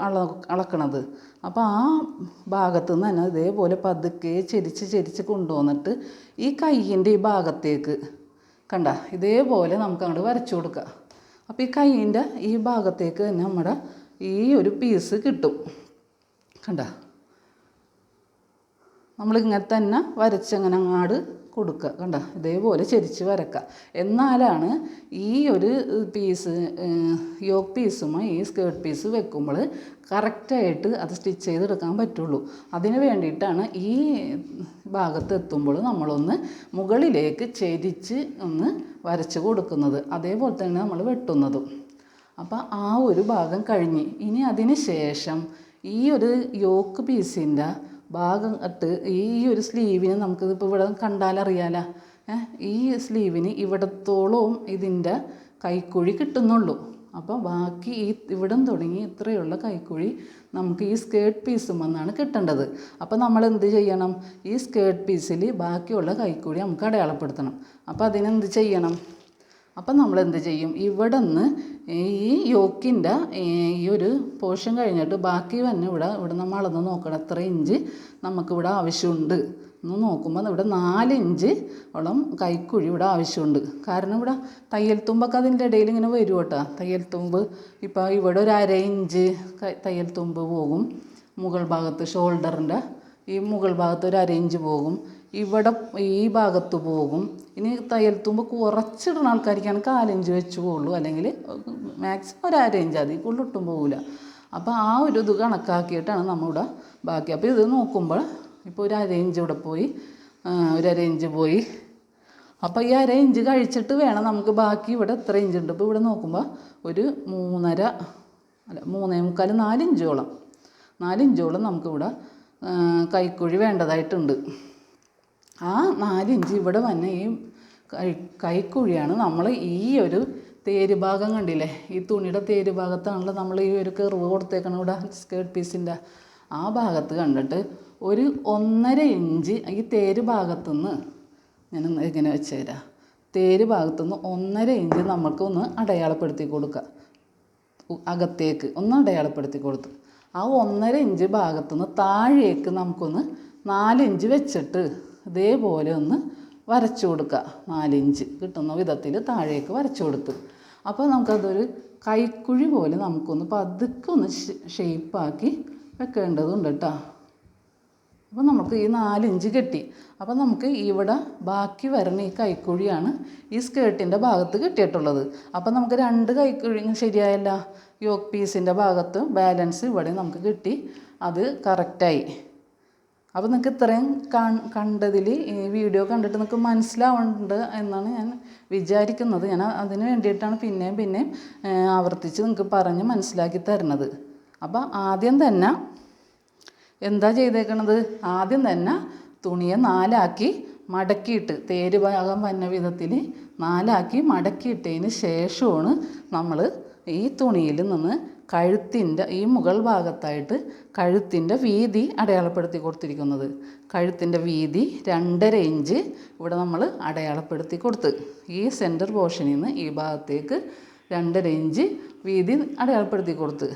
അളക്കണത്. അപ്പോൾ ആ ഭാഗത്തു നിന്ന് തന്നെ ഇതേപോലെ പതുക്കെ ചെരിച്ച് കൊണ്ടുവന്നിട്ട് ഈ കയ്യിൻ്റെ ഈ ഭാഗത്തേക്ക് കണ്ട ഇതേപോലെ നമുക്ക് അങ്ങോട്ട് വരച്ചു കൊടുക്കുക. അപ്പോൾ ഈ കയ്യിൻ്റെ ഈ ഭാഗത്തേക്ക് തന്നെ നമ്മുടെ ഈ ഒരു പീസ് കിട്ടും. കണ്ട നമ്മളിങ്ങനെ തന്നെ വരച്ചങ്ങനെ അങ്ങാട് കൊടുക്കുക. കണ്ട ഇതേപോലെ ചെരിച്ച് വരക്കുക. എന്നാലാണ് ഈ ഒരു പീസ് യോക്ക് പീസുമായി ഈ സ്കേർട്ട് പീസ് വെക്കുമ്പോൾ കറക്റ്റായിട്ട് അത് സ്റ്റിച്ച് ചെയ്തെടുക്കാൻ പറ്റുള്ളൂ. അതിന് വേണ്ടിയിട്ടാണ് ഈ ഭാഗത്ത് എത്തുമ്പോൾ നമ്മളൊന്ന് മുകളിലേക്ക് ചെരിച്ച് ഒന്ന് വരച്ച് കൊടുക്കുന്നത്. അതേപോലെ തന്നെ നമ്മൾ വെട്ടുന്നതും. അപ്പോൾ ആ ഒരു ഭാഗം കഴിഞ്ഞ് ഇനി അതിന് ശേഷം ഈ ഒരു യോക്ക് പീസിൻ്റെ ഭാഗം ഇട്ട് ഈ ഒരു സ്ലീവിന് നമുക്കിതിപ്പോൾ ഇവിടെ കണ്ടാലറിയാലോ, ഈ സ്ലീവിന് ഇവിടത്തോളവും ഇതിൻ്റെ കൈക്കുഴി കിട്ടുന്നുള്ളൂ. അപ്പോൾ ബാക്കി ഈ ഇവിടം തുടങ്ങി ഇത്രയുള്ള കൈക്കുഴി നമുക്ക് ഈ സ്കേർട്ട് പീസും വന്നാണ് കിട്ടേണ്ടത്. അപ്പോൾ നമ്മൾ എന്ത് ചെയ്യണം, ഈ സ്കേർട്ട് പീസിൽ ബാക്കിയുള്ള കൈക്കുഴി നമുക്ക് അടയാളപ്പെടുത്തണം. അപ്പോൾ അതിനെന്ത് ചെയ്യണം, അപ്പം നമ്മൾ എന്ത് ചെയ്യും, ഇവിടെ നിന്ന് ഈ യോക്കിൻ്റെ ഈ ഒരു പോർഷൻ കഴിഞ്ഞിട്ട് ബാക്കി തന്നെ ഇവിടെ നമ്മൾ അളന്ന് നോക്കണം എത്ര ഇഞ്ച് നമുക്കിവിടെ ആവശ്യമുണ്ട് എന്ന് നോക്കുമ്പോൾ ഇവിടെ 4 ഇഞ്ച് ഓളം കൈക്കുഴി ഇവിടെ ആവശ്യമുണ്ട്. കാരണം ഇവിടെ തയ്യൽ തുമ്പൊക്കെ അതിൻ്റെ ഇടയിൽ ഇങ്ങനെ വരും കേട്ടോ. തയ്യൽ തുമ്പ് ഇപ്പോൾ ഇവിടെ ഒരു 1/2 ഇഞ്ച് തയ്യൽ തുമ്പ് പോകും. മുകൾ ഭാഗത്ത് ഷോൾഡറിൻ്റെ ഈ മുകൾ ഭാഗത്ത് ഒരു 1/2 ഇഞ്ച് പോകും. ഇവിടെ ഈ ഭാഗത്ത് പോകും. ഇനി തയ്യൽ തുമ്പ് കുറച്ചിടുന്ന ആൾക്കാർക്കാണ് 1/4 ഇഞ്ച് വെച്ച് പോകുള്ളൂ, അല്ലെങ്കിൽ മാക്സിമം ഒരു 1/2 ഇഞ്ച് അതിൽ കൂടുതൽ ഒട്ടും പോകില്ല. അപ്പോൾ ആ ഒരു ഇത് കണക്കാക്കിയിട്ടാണ് നമ്മളിവിടെ ബാക്കി. അപ്പോൾ ഇത് നോക്കുമ്പോൾ ഇപ്പോൾ ഒരു 1/2 ഇഞ്ച് ഇവിടെ പോയി, ഒരു 1/2 ഇഞ്ച് പോയി. അപ്പോൾ ഈ 1/2 ഇഞ്ച് കഴിച്ചിട്ട് വേണം നമുക്ക് ബാക്കി ഇവിടെ എത്ര ഇഞ്ചുണ്ട്. ഇപ്പോൾ ഇവിടെ നോക്കുമ്പോൾ ഒരു 3.25 4 ഇഞ്ചോളം 4 ഇഞ്ചോളം നമുക്കിവിടെ കൈക്കുഴി വേണ്ടതായിട്ടുണ്ട്. ആ 4 ഇഞ്ച് ഇവിടെ വന്ന ഈ കൈക്കുഴിയാണ് നമ്മൾ ഈ ഒരു തേര് ഭാഗം കണ്ടില്ലേ, ഈ തുണിയുടെ തേര് ഭാഗത്താണല്ലോ നമ്മൾ ഈ ഒരു കർവ് കൊടുത്തേക്കണം ഇവിടെ സ്കേർട്ട് പീസിൻ്റെ ആ ഭാഗത്ത് കണ്ടിട്ട് ഒരു 1.5 ഇഞ്ച് ഈ തേര് ഭാഗത്തുനിന്ന് ഞാൻ ഇങ്ങനെ വെച്ച് തരാം. തേര് ഭാഗത്തുനിന്ന് 1.5 ഇഞ്ച് നമുക്കൊന്ന് അടയാളപ്പെടുത്തി കൊടുക്കുക. അകത്തേക്ക് ഒന്ന് അടയാളപ്പെടുത്തി കൊടുത്ത് ആ 1.5 ഇഞ്ച് ഭാഗത്തുനിന്ന് താഴേക്ക് നമുക്കൊന്ന് 4 ഇഞ്ച് വെച്ചിട്ട് ഇതേപോലെ ഒന്ന് വരച്ചു കൊടുക്കുക. 4 ഇഞ്ച് കിട്ടുന്ന വിധത്തിൽ താഴേക്ക് വരച്ചു കൊടുത്ത് അപ്പോൾ നമുക്കതൊരു കൈക്കുഴി പോലെ നമുക്കൊന്ന് പതുക്കെ ഒന്ന് ഷേപ്പാക്കി വെക്കേണ്ടതുണ്ട് കേട്ടോ. അപ്പോൾ നമുക്ക് ഈ 4 ഇഞ്ച് കെട്ടി. അപ്പോൾ നമുക്ക് ഇവിടെ ബാക്കി വരുന്ന ഈ കൈക്കുഴിയാണ് ഈ സ്കേർട്ടിൻ്റെ ഭാഗത്ത് കിട്ടിയിട്ടുള്ളത്. അപ്പോൾ നമുക്ക് 2 കൈക്കുഴി ശരിയായല്ല. യോക്ക് പീസിൻ്റെ ഭാഗത്ത് ബാലൻസ് ഇവിടെ നമുക്ക് കിട്ടി, അത് കറക്റ്റായി. അപ്പോൾ നിങ്ങൾക്ക് ഇത്രയും കണ്ടതിൽ ഈ വീഡിയോ കണ്ടിട്ട് നിങ്ങൾക്ക് മനസ്സിലാവുന്നുണ്ട് എന്നാണ് ഞാൻ വിചാരിക്കുന്നത്. ഞാൻ അതിന് വേണ്ടിയിട്ടാണ് പിന്നെയും ആവർത്തിച്ച് നിങ്ങൾക്ക് പറഞ്ഞ് മനസ്സിലാക്കി തരുന്നത്. അപ്പോൾ ആദ്യം തന്നെ എന്താ ചെയ്തേക്കണത്, ആദ്യം തന്നെ തുണിയെ 4 മടക്കിയിട്ട് തേര് ഭാഗം വന്ന വിധത്തിൽ 4 മടക്കിയിട്ടതിന് ശേഷമാണ് നമ്മൾ ഈ തുണിയിൽ നിന്ന് കഴുത്തിൻ്റെ ഈ മുകൾ ഭാഗത്തായിട്ട് കഴുത്തിൻ്റെ വീതി അടയാളപ്പെടുത്തി കൊടുത്തിരിക്കുന്നത്. കഴുത്തിൻ്റെ വീതി 2.5 ഇഞ്ച് ഇവിടെ നമ്മൾ അടയാളപ്പെടുത്തി കൊടുത്ത്, ഈ സെൻറ്റർ പോർഷനിൽ നിന്ന് ഈ ഭാഗത്തേക്ക് 2.5 ഇഞ്ച് വീതി അടയാളപ്പെടുത്തി കൊടുത്ത്.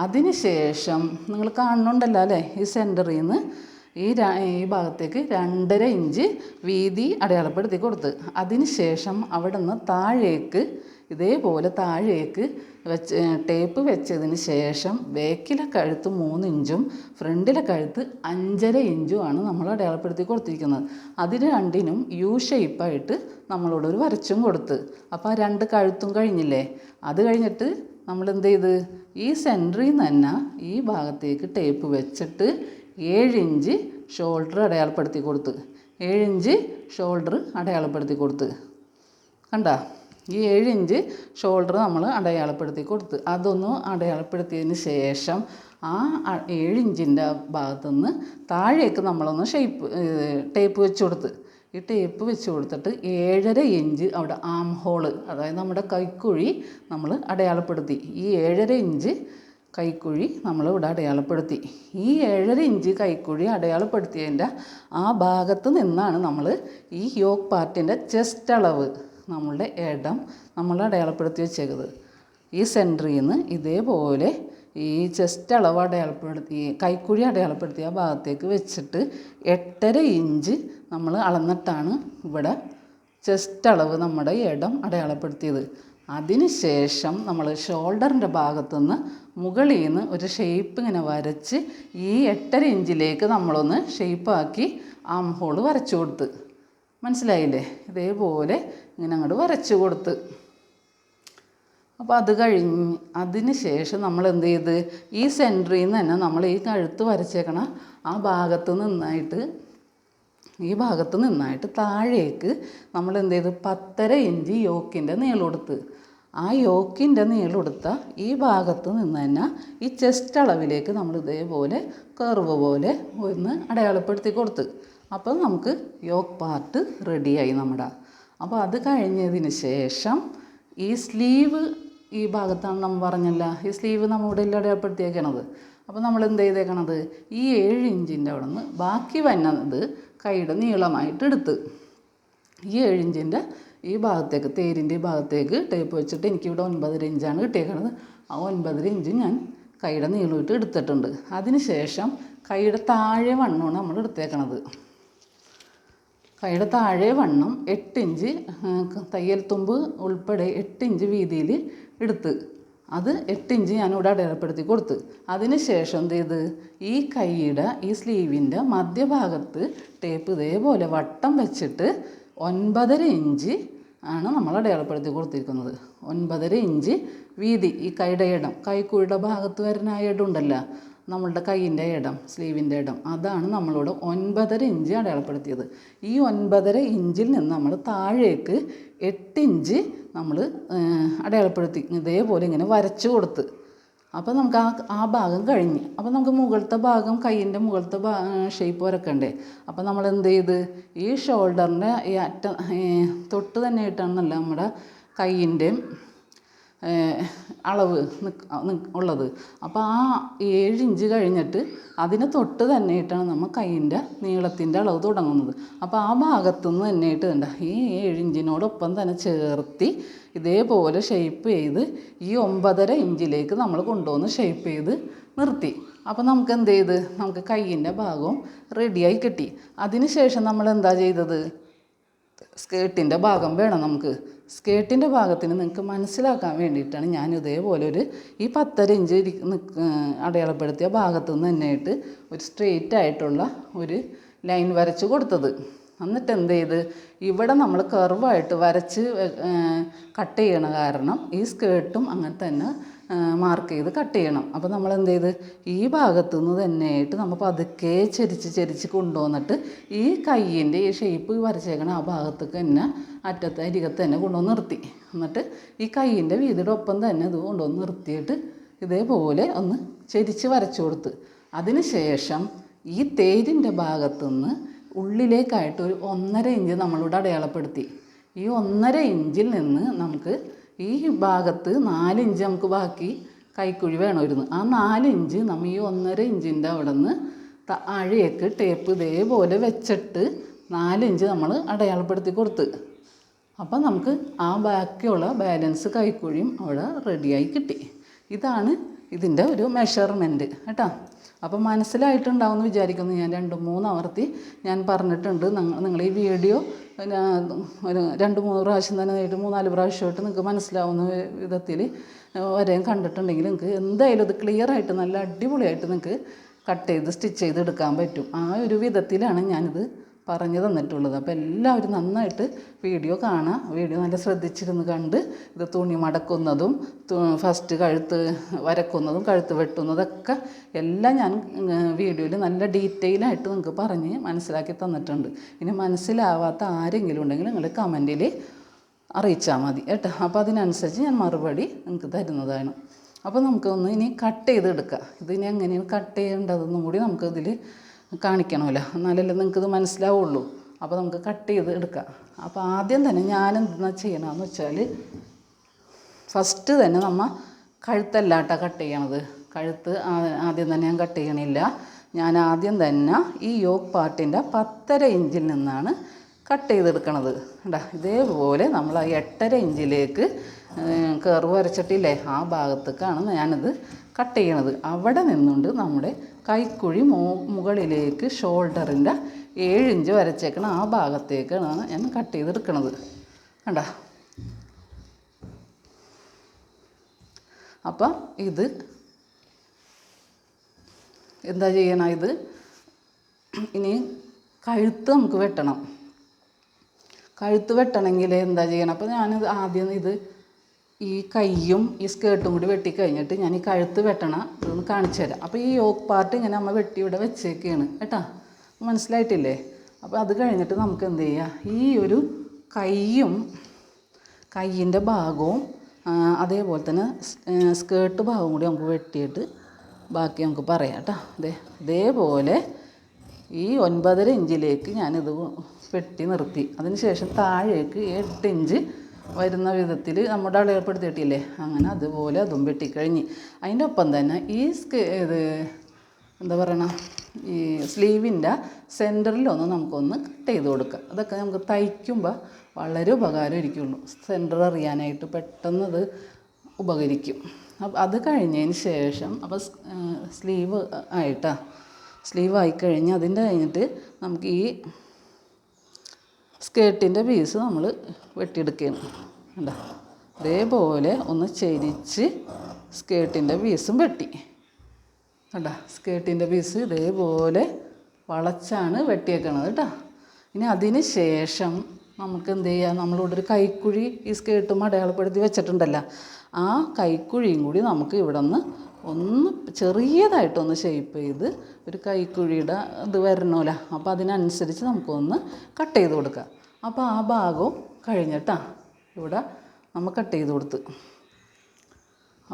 അതിന് ശേഷം നിങ്ങൾ കാണുന്നുണ്ടല്ലോ അല്ലേ, ഈ സെൻറ്ററിൽ നിന്ന് ഈ ഭാഗത്തേക്ക് 2.5 ഇഞ്ച് വീതി അടയാളപ്പെടുത്തി കൊടുത്ത്. അതിന് ശേഷം അവിടെ നിന്ന് താഴേക്ക് ഇതേപോലെ താഴേക്ക് ടേപ്പ് വെച്ചതിന് ശേഷം ബാക്കിലെ കഴുത്ത് 3 ഇഞ്ചും ഫ്രണ്ടിലെ കഴുത്ത് 5.5 ഇഞ്ചുമാണ് നമ്മൾ അടയാളപ്പെടുത്തി കൊടുത്തിരിക്കുന്നത്. അതിന് രണ്ടിനും യു ഷേപ്പായിട്ട് നമ്മളോട് ഒരു വരച്ചും കൊടുത്ത്. അപ്പോൾ ആ 2 കഴുത്തും കഴിഞ്ഞില്ലേ. അത് കഴിഞ്ഞിട്ട് നമ്മൾ എന്ത് ചെയ്ത്, ഈ സെൻറ്ററിൽ നിന്ന് തന്നെ ഈ ഭാഗത്തേക്ക് ടേപ്പ് വെച്ചിട്ട് 7 ഇഞ്ച് ഷോൾഡർ അടയാളപ്പെടുത്തി കൊടുത്ത്, 7 ഇഞ്ച് ഷോൾഡർ അടയാളപ്പെടുത്തി കൊടുത്ത്. കണ്ട, ഈ 7 ഇഞ്ച് ഷോൾഡർ നമ്മൾ അടയാളപ്പെടുത്തി കൊടുത്ത്. അതൊന്ന് അടയാളപ്പെടുത്തിയതിന് ശേഷം ആ 7 ഇഞ്ചിൻ്റെ ഭാഗത്തുനിന്ന് താഴേക്ക് നമ്മളൊന്ന് ടേപ്പ് വെച്ച് കൊടുത്ത്. ഈ ടേപ്പ് വെച്ച് കൊടുത്തിട്ട് 7.5 ഇഞ്ച് അവിടെ ആം ഹോള്, അതായത് നമ്മുടെ കൈക്കുഴി നമ്മൾ അടയാളപ്പെടുത്തി. ഈ 7.5 ഇഞ്ച് കൈക്കുഴി നമ്മൾ ഇവിടെ അടയാളപ്പെടുത്തി. ഈ 7.5 ഇഞ്ച് കൈക്കുഴി അടയാളപ്പെടുത്തിയതിൻ്റെ ആ ഭാഗത്ത് നിന്നാണ് നമ്മൾ ഈ യോക്ക് പാർട്ടിൻ്റെ ചെസ്റ്റ് അളവ്, നമ്മളുടെ ഇടം നമ്മൾ അടയാളപ്പെടുത്തി വെച്ചേക്കുന്നത്. ഈ സെൻറ്ററിൽ നിന്ന് ഇതേപോലെ ഈ ചെസ്റ്റ് അളവ് അടയാളപ്പെടുത്തി കൈക്കുഴി അടയാളപ്പെടുത്തിയ ഭാഗത്തേക്ക് വെച്ചിട്ട് 8.5 ഇഞ്ച് നമ്മൾ അളന്നിട്ടാണ് ഇവിടെ ചെസ്റ്റ് അളവ് നമ്മുടെ ഇടം അടയാളപ്പെടുത്തിയത്. അതിന് ശേഷം നമ്മൾ ഷോൾഡറിൻ്റെ ഭാഗത്തുനിന്ന് മുകളിൽ നിന്ന് ഒരു ഷേപ്പ് ഇങ്ങനെ വരച്ച് ഈ 8.5 ഇഞ്ചിലേക്ക് നമ്മളൊന്ന് ഷേപ്പാക്കി ആം ഹോൾ വരച്ചു കൊടുത്ത്. മനസ്സിലായില്ലേ? ഇതേപോലെ ഇങ്ങനെ അങ്ങോട്ട് വരച്ചു കൊടുത്ത്. അപ്പോൾ അത് കഴിഞ്ഞ് അതിന് ശേഷം നമ്മൾ എന്ത് ചെയ്ത്, ഈ സെൻറ്ററിൽ നിന്ന് തന്നെ നമ്മൾ ഈ കഴുത്ത് വരച്ചേക്കണ ആ ഭാഗത്ത് നിന്നായിട്ട് താഴേക്ക് നമ്മൾ എന്ത് ചെയ്ത് 10.5 ഇഞ്ച് യോക്കിൻ്റെ നീളം കൊടുത്ത്. ആ യോക്കിൻ്റെ നീളം കൊടുത്ത ഈ ഭാഗത്ത് നിന്ന് തന്നെ ഈ ചെസ്റ്റ് അളവിലേക്ക് നമ്മൾ ഇതേപോലെ കർവ് പോലെ ഒന്ന് അടയാളപ്പെടുത്തി കൊടുത്ത്. അപ്പോൾ നമുക്ക് യോക്ക് പാർട്ട് റെഡിയായി നമ്മുടെ. അപ്പോൾ അത് കഴിഞ്ഞതിന് ശേഷം ഈ സ്ലീവ് ഈ ഭാഗത്താണ് നമ്മൾ പറഞ്ഞല്ല, ഈ സ്ലീവ് നമ്മുടെ അടയാളപ്പെടുത്തിയേക്കണത്. അപ്പോൾ നമ്മൾ എന്ത് ചെയ്തേക്കണത്, ഈ 7 ഇഞ്ചിൻ്റെ അവിടെ നിന്ന് ബാക്കി വന്നത് കൈയുടെ നീളമായിട്ട് എടുത്ത് ഈ 7 ഇഞ്ചിൻ്റെ ഈ ഭാഗത്തേക്ക് തേരിൻ്റെ ഈ ഭാഗത്തേക്ക് ടേപ്പ് വെച്ചിട്ട് എനിക്കിവിടെ 9.5 ഇഞ്ചാണ് കിട്ടിയേക്കണത്. ആ 9.5 ഇഞ്ച് ഞാൻ കൈയുടെ നീളമായിട്ട് എടുത്തിട്ടുണ്ട്. അതിന് ശേഷം കൈയുടെ താഴെ വണ്ണമാണ് നമ്മൾ എടുത്തേക്കണത്. കൈയുടെ താഴെ വണ്ണം 8 ഇഞ്ച് തയ്യൽ തുമ്പ് ഉൾപ്പെടെ 8 ഇഞ്ച് വീതിയിൽ എടുത്ത് അത് 8 ഇഞ്ച് ഞാനിവിടെ അടയാളപ്പെടുത്തി കൊടുത്ത്. അതിന് ശേഷം എന്ത് ചെയ്ത്, ഈ കൈയുടെ ഈ സ്ലീവിൻ്റെ മധ്യഭാഗത്ത് ടേപ്പ് ഇതേപോലെ വട്ടം വെച്ചിട്ട് 9.5 ഇഞ്ച് ആണ് നമ്മൾ അടയാളപ്പെടുത്തി കൊടുത്തിരിക്കുന്നത്. 9.5 ഇഞ്ച് വീതി ഈ കൈയുടെ ഇടം, കൈക്കുഴിയുടെ ഭാഗത്ത് വരുന്ന ആ ഇടം ഉണ്ടല്ലോ, നമ്മളുടെ കൈയിൻ്റെ ഇടം, സ്ലീവിൻ്റെ ഇടം, അതാണ് നമ്മളിവിടെ 9.5 ഇഞ്ച് അടയാളപ്പെടുത്തിയത്. ഈ 9.5 ഇഞ്ചിൽ നിന്ന് നമ്മൾ താഴേക്ക് 8 ഇഞ്ച് നമ്മൾ അടയാളപ്പെടുത്തി ഇതേപോലെ ഇങ്ങനെ വരച്ചു കൊടുത്ത്. അപ്പോൾ നമുക്ക് ആ ഭാഗം കഴിഞ്ഞ്. അപ്പോൾ നമുക്ക് മുകളിലത്തെ ഭാഗം, കൈയിൻ്റെ മുകളിലത്തെ ഷേപ്പ് വരക്കണ്ടേ. അപ്പോൾ നമ്മൾ എന്ത് ചെയ്ത്, ഈ ഷോൾഡറിൻ്റെ ഈ തൊട്ട് തന്നെ ആയിട്ടാണല്ല നമ്മുടെ കൈയിൻ്റെയും അളവ് ഉള്ളത്. അപ്പോൾ ആ 7 ഇഞ്ച് കഴിഞ്ഞിട്ട് അതിന് തൊട്ട് തന്നെയായിട്ടാണ് നമ്മൾ കൈയിൻ്റെ നീളത്തിൻ്റെ അളവ് തുടങ്ങുന്നത്. അപ്പോൾ ആ ഭാഗത്തുനിന്ന് തന്നെയായിട്ട് കണ്ട ഈ 7 ഇഞ്ചിനോടൊപ്പം തന്നെ ചേർത്തി ഇതേപോലെ ഷേപ്പ് ചെയ്ത് ഈ 9.5 ഇഞ്ചിലേക്ക് നമ്മൾ കൊണ്ടുവന്ന് ഷേപ്പ് ചെയ്ത് നിർത്തി. അപ്പോൾ നമുക്ക് എന്ത് ചെയ്ത്, നമുക്ക് കൈയിൻ്റെ ഭാഗവും റെഡിയായി കിട്ടി. അതിന് ശേഷം നമ്മൾ എന്താ ചെയ്തത്, സ്കേർട്ടിൻ്റെ ഭാഗം വേണം നമുക്ക്. സ്കേർട്ടിൻ്റെ ഭാഗത്തിന് നിങ്ങൾക്ക് മനസ്സിലാക്കാൻ വേണ്ടിയിട്ടാണ് ഞാൻ ഇതേപോലെ ഈ 10.5 ഇഞ്ച് അടയാളപ്പെടുത്തിയ ഭാഗത്തു നിന്ന് തന്നെയായിട്ട് ഒരു സ്ട്രെയിറ്റ് ആയിട്ടുള്ള ഒരു ലൈൻ വരച്ച് കൊടുത്തത്. എന്നിട്ട് എന്ത് ചെയ്ത്, ഇവിടെ നമ്മൾ കർവായിട്ട് വരച്ച് കട്ട് ചെയ്യണ കാരണം ഈ സ്കേർട്ടും അങ്ങനെ തന്നെ മാർക്ക് ചെയ്ത് കട്ട് ചെയ്യണം. അപ്പോൾ നമ്മൾ എന്ത് ചെയ്ത്, ഈ ഭാഗത്തു നിന്ന് തന്നെയായിട്ട് നമ്മൾ പതുക്കെ ചെരിച്ച് കൊണ്ടുവന്നിട്ട് ഈ കയ്യിൻ്റെ ഈ ഷേപ്പ് വരച്ചേക്കണം ആ ഭാഗത്തേക്ക് തന്നെ അരികത്ത് തന്നെ കൊണ്ടുവന്ന് നിർത്തി. എന്നിട്ട് ഈ കയ്യിൻ്റെ വീതിയുടെ ഒപ്പം തന്നെ ഇത് കൊണ്ടുവന്ന് നിർത്തിയിട്ട് ഇതേപോലെ ഒന്ന് ചെരിച്ച് വരച്ചു കൊടുത്ത്. അതിന് ശേഷം ഈ തേരിൻ്റെ ഭാഗത്തുനിന്ന് ഉള്ളിലേക്കായിട്ട് ഒരു 1.5 ഇഞ്ച് നമ്മളിവിടെ അടയാളപ്പെടുത്തി. ഈ 1.5 ഇഞ്ചിൽ നിന്ന് നമുക്ക് ഈ ഭാഗത്ത് 4 ഇഞ്ച് നമുക്ക് ബാക്കി കൈക്കുഴി വേണമായിരുന്നു. ആ 4 ഇഞ്ച് നമ്മൾ ഈ 1.5 ഇഞ്ചിൻ്റെ അവിടെ നിന്ന് താഴേക്ക് ടേപ്പ് ഇതേപോലെ വെച്ചിട്ട് 4 ഇഞ്ച് നമ്മൾ അടയാളപ്പെടുത്തി കൊടുത്ത്. അപ്പം നമുക്ക് ആ ബാക്കിയുള്ള ബാലൻസ് കൈക്കുഴിയും അവിടെ റെഡിയായി കിട്ടി. ഇതാണ് ഇതിൻ്റെ ഒരു മെഷർമെൻറ്റ് കേട്ടോ. അപ്പം മനസ്സിലായിട്ടുണ്ടാവുമെന്ന് വിചാരിക്കുന്നു. ഞാൻ 2-3 ആവർത്തി ഞാൻ പറഞ്ഞിട്ടുണ്ട്. നിങ്ങൾ ഈ വീഡിയോ ഒരു 2-3 പ്രാവശ്യം തന്നെ നേരിട്ട് 3-4 പ്രാവശ്യമായിട്ട് നിങ്ങൾക്ക് മനസ്സിലാവുന്ന വിധത്തിൽ വരെയും കണ്ടിട്ടുണ്ടെങ്കിൽ നിങ്ങൾക്ക് എന്തായാലും ഇത് ക്ലിയറായിട്ട് നല്ല അടിപൊളിയായിട്ട് നിങ്ങൾക്ക് കട്ട് ചെയ്ത് സ്റ്റിച്ച് ചെയ്ത് എടുക്കാൻ പറ്റും. ആ ഒരു വിധത്തിലാണ് ഞാനിത് പറഞ്ഞു തന്നിട്ടുള്ളത്. അപ്പോൾ എല്ലാവരും നന്നായിട്ട് വീഡിയോ കാണാം. വീഡിയോ നല്ല ശ്രദ്ധിച്ചിരുന്ന് കണ്ട് ഇത് തുണി മടക്കുന്നതും ഫസ്റ്റ് കഴുത്ത് വരക്കുന്നതും കഴുത്ത് വെട്ടുന്നതൊക്കെ എല്ലാം ഞാൻ വീഡിയോയിൽ നല്ല ഡീറ്റെയിലായിട്ട് നിങ്ങൾക്ക് പറഞ്ഞ് മനസ്സിലാക്കി തന്നിട്ടുണ്ട്. ഇനി മനസ്സിലാവാത്ത ആരെങ്കിലും ഉണ്ടെങ്കിൽ നിങ്ങൾ കമൻറ്റിൽ അറിയിച്ചാൽ മതി കേട്ടോ. അപ്പോൾ അതിനനുസരിച്ച് ഞാൻ മറുപടി നിങ്ങൾക്ക് തരുന്നതാണ്. അപ്പോൾ നമുക്കൊന്ന് ഇനി കട്ട് ചെയ്തെടുക്കാം. ഇതിനി എങ്ങനെയാണ് കട്ട് ചെയ്യേണ്ടതെന്നും കൂടി നമുക്കിതിൽ കാണിക്കണമല്ലോ, എന്നാലല്ലേ നിങ്ങൾക്കിത് മനസ്സിലാവുള്ളൂ. അപ്പോൾ നമുക്ക് കട്ട് ചെയ്ത് എടുക്കാം. അപ്പോൾ ആദ്യം തന്നെ ഞാൻ എന്താ ചെയ്യണമെന്ന് വെച്ചാൽ ഫസ്റ്റ് തന്നെ നമ്മൾ കഴുത്തല്ല കേട്ടോ കട്ട് ചെയ്യണത്. കഴുത്ത് ആദ്യം തന്നെ ഞാൻ കട്ട് ചെയ്യണില്ല. ഞാൻ ആദ്യം തന്നെ ഈ യോക്ക് പാർട്ടിൻ്റെ 1.5 ഇഞ്ചിൽ നിന്നാണ് കട്ട് ചെയ്തെടുക്കണത് കേട്ടോ. ഇതേപോലെ നമ്മൾ ആ 8.5 ഇഞ്ചിലേക്ക് കർവ് വരച്ചിട്ടില്ലേ, ആ ഭാഗത്തേക്കാണ് ഞാനിത് കട്ട് ചെയ്യണത്. അവിടെ നിന്നുകൊണ്ട് നമ്മുടെ കൈക്കുഴി മുകളിലേക്ക് ഷോൾഡറിൻ്റെ 7 ഇഞ്ച് വരച്ചേക്കണം ആ ഭാഗത്തേക്കാണ് ഞാൻ കട്ട് ചെയ്തെടുക്കണത് കണ്ടോ. അപ്പം ഇത് എന്താ ചെയ്യണം, ഇത് ഇനി കഴുത്ത് നമുക്ക് വെട്ടണം. കഴുത്ത് വെട്ടണമെങ്കിൽ എന്താ ചെയ്യണം, അപ്പോൾ ഞാനിത് ആദ്യം ഇത് ഈ കൈയും ഈ സ്കേർട്ടും കൂടി വെട്ടിക്കഴിഞ്ഞിട്ട് ഞാൻ ഈ കഴുത്ത് വെട്ടണം ഇതൊന്ന് കാണിച്ചു തരാം. അപ്പോൾ ഈ യോക്ക് പാർട്ട് ഇങ്ങനെ നമ്മൾ വെട്ടി ഇവിടെ വെച്ചേക്കാണ് കേട്ടോ, മനസ്സിലായിട്ടില്ലേ. അപ്പോൾ അത് കഴിഞ്ഞിട്ട് നമുക്ക് എന്ത് ചെയ്യാം, ഈ ഒരു കൈയിൻ്റെ ഭാഗവും അതേപോലെ തന്നെ സ്കേർട്ട് ഭാഗവും കൂടി നമുക്ക് വെട്ടിയിട്ട് ബാക്കി നമുക്ക് പറയാം കേട്ടോ. ഇതേപോലെ ഈ 9.5 ഇഞ്ചിലേക്ക് ഞാനിത് വെട്ടി നിർത്തി. അതിന് ശേഷം താഴേക്ക് 8 ഇഞ്ച് വരുന്ന വിധത്തിൽ നമ്മുടെ അടയാളപ്പെടുത്തിയിട്ടില്ലേ, അങ്ങനെ അതുപോലെ അതും വെട്ടിക്കഴിഞ്ഞ് അതിൻ്റെ ഒപ്പം തന്നെ ഈ ഇത് എന്താ പറയണ ഈ സ്ലീവിൻ്റെ സെൻറ്ററിലൊന്ന് നമുക്കൊന്ന് കട്ട് ചെയ്ത് കൊടുക്കാം. അതൊക്കെ നമുക്ക് തയ്ക്കുമ്പോൾ വളരെ ഉപകാരമായിരിക്കുള്ളൂ. സെൻറ്റർ അറിയാനായിട്ട് പെട്ടെന്നത് ഉപകരിക്കും. അപ്പം അത് കഴിഞ്ഞതിന് ശേഷം അപ്പോൾ സ്ലീവ് ആയിക്കഴിഞ്ഞ് അതിൻ്റെ കഴിഞ്ഞിട്ട് നമുക്ക് ഈ സ്കേർട്ടിൻ്റെ പീസ് നമ്മൾ വെട്ടിയെടുക്കുകയാണ് കണ്ടോ. ഇതേപോലെ ഒന്ന് ചെരിച്ച് സ്കേർട്ടിൻ്റെ പീസും വെട്ടി കണ്ടോ. സ്കേർട്ടിൻ്റെ പീസ് ഇതേപോലെ വളച്ചാണ് വെട്ടിയേക്കണത് കേട്ടോ. ഇനി അതിന് ശേഷം നമുക്ക് എന്ത് ചെയ്യാം, നമ്മളിവിടെ ഒരു കൈക്കുഴി ഈ സ്കേർട്ടും അടയാളപ്പെടുത്തി വെച്ചിട്ടുണ്ടല്ലോ, ആ കൈക്കുഴിയും കൂടി നമുക്ക് ഇവിടെ നിന്ന് ഒന്ന് ചെറിയതായിട്ടൊന്ന് ഷേപ്പ് ചെയ്ത് ഒരു കൈക്കുഴിയുടെ ഇത് വരണമല്ലോ, അപ്പോൾ അതിനനുസരിച്ച് നമുക്കൊന്ന് കട്ട് ചെയ്ത് കൊടുക്കാം. അപ്പോൾ ആ ഭാഗവും കഴിഞ്ഞിട്ടാണ് ഇവിടെ നമ്മൾ കട്ട് ചെയ്ത് കൊടുത്ത്.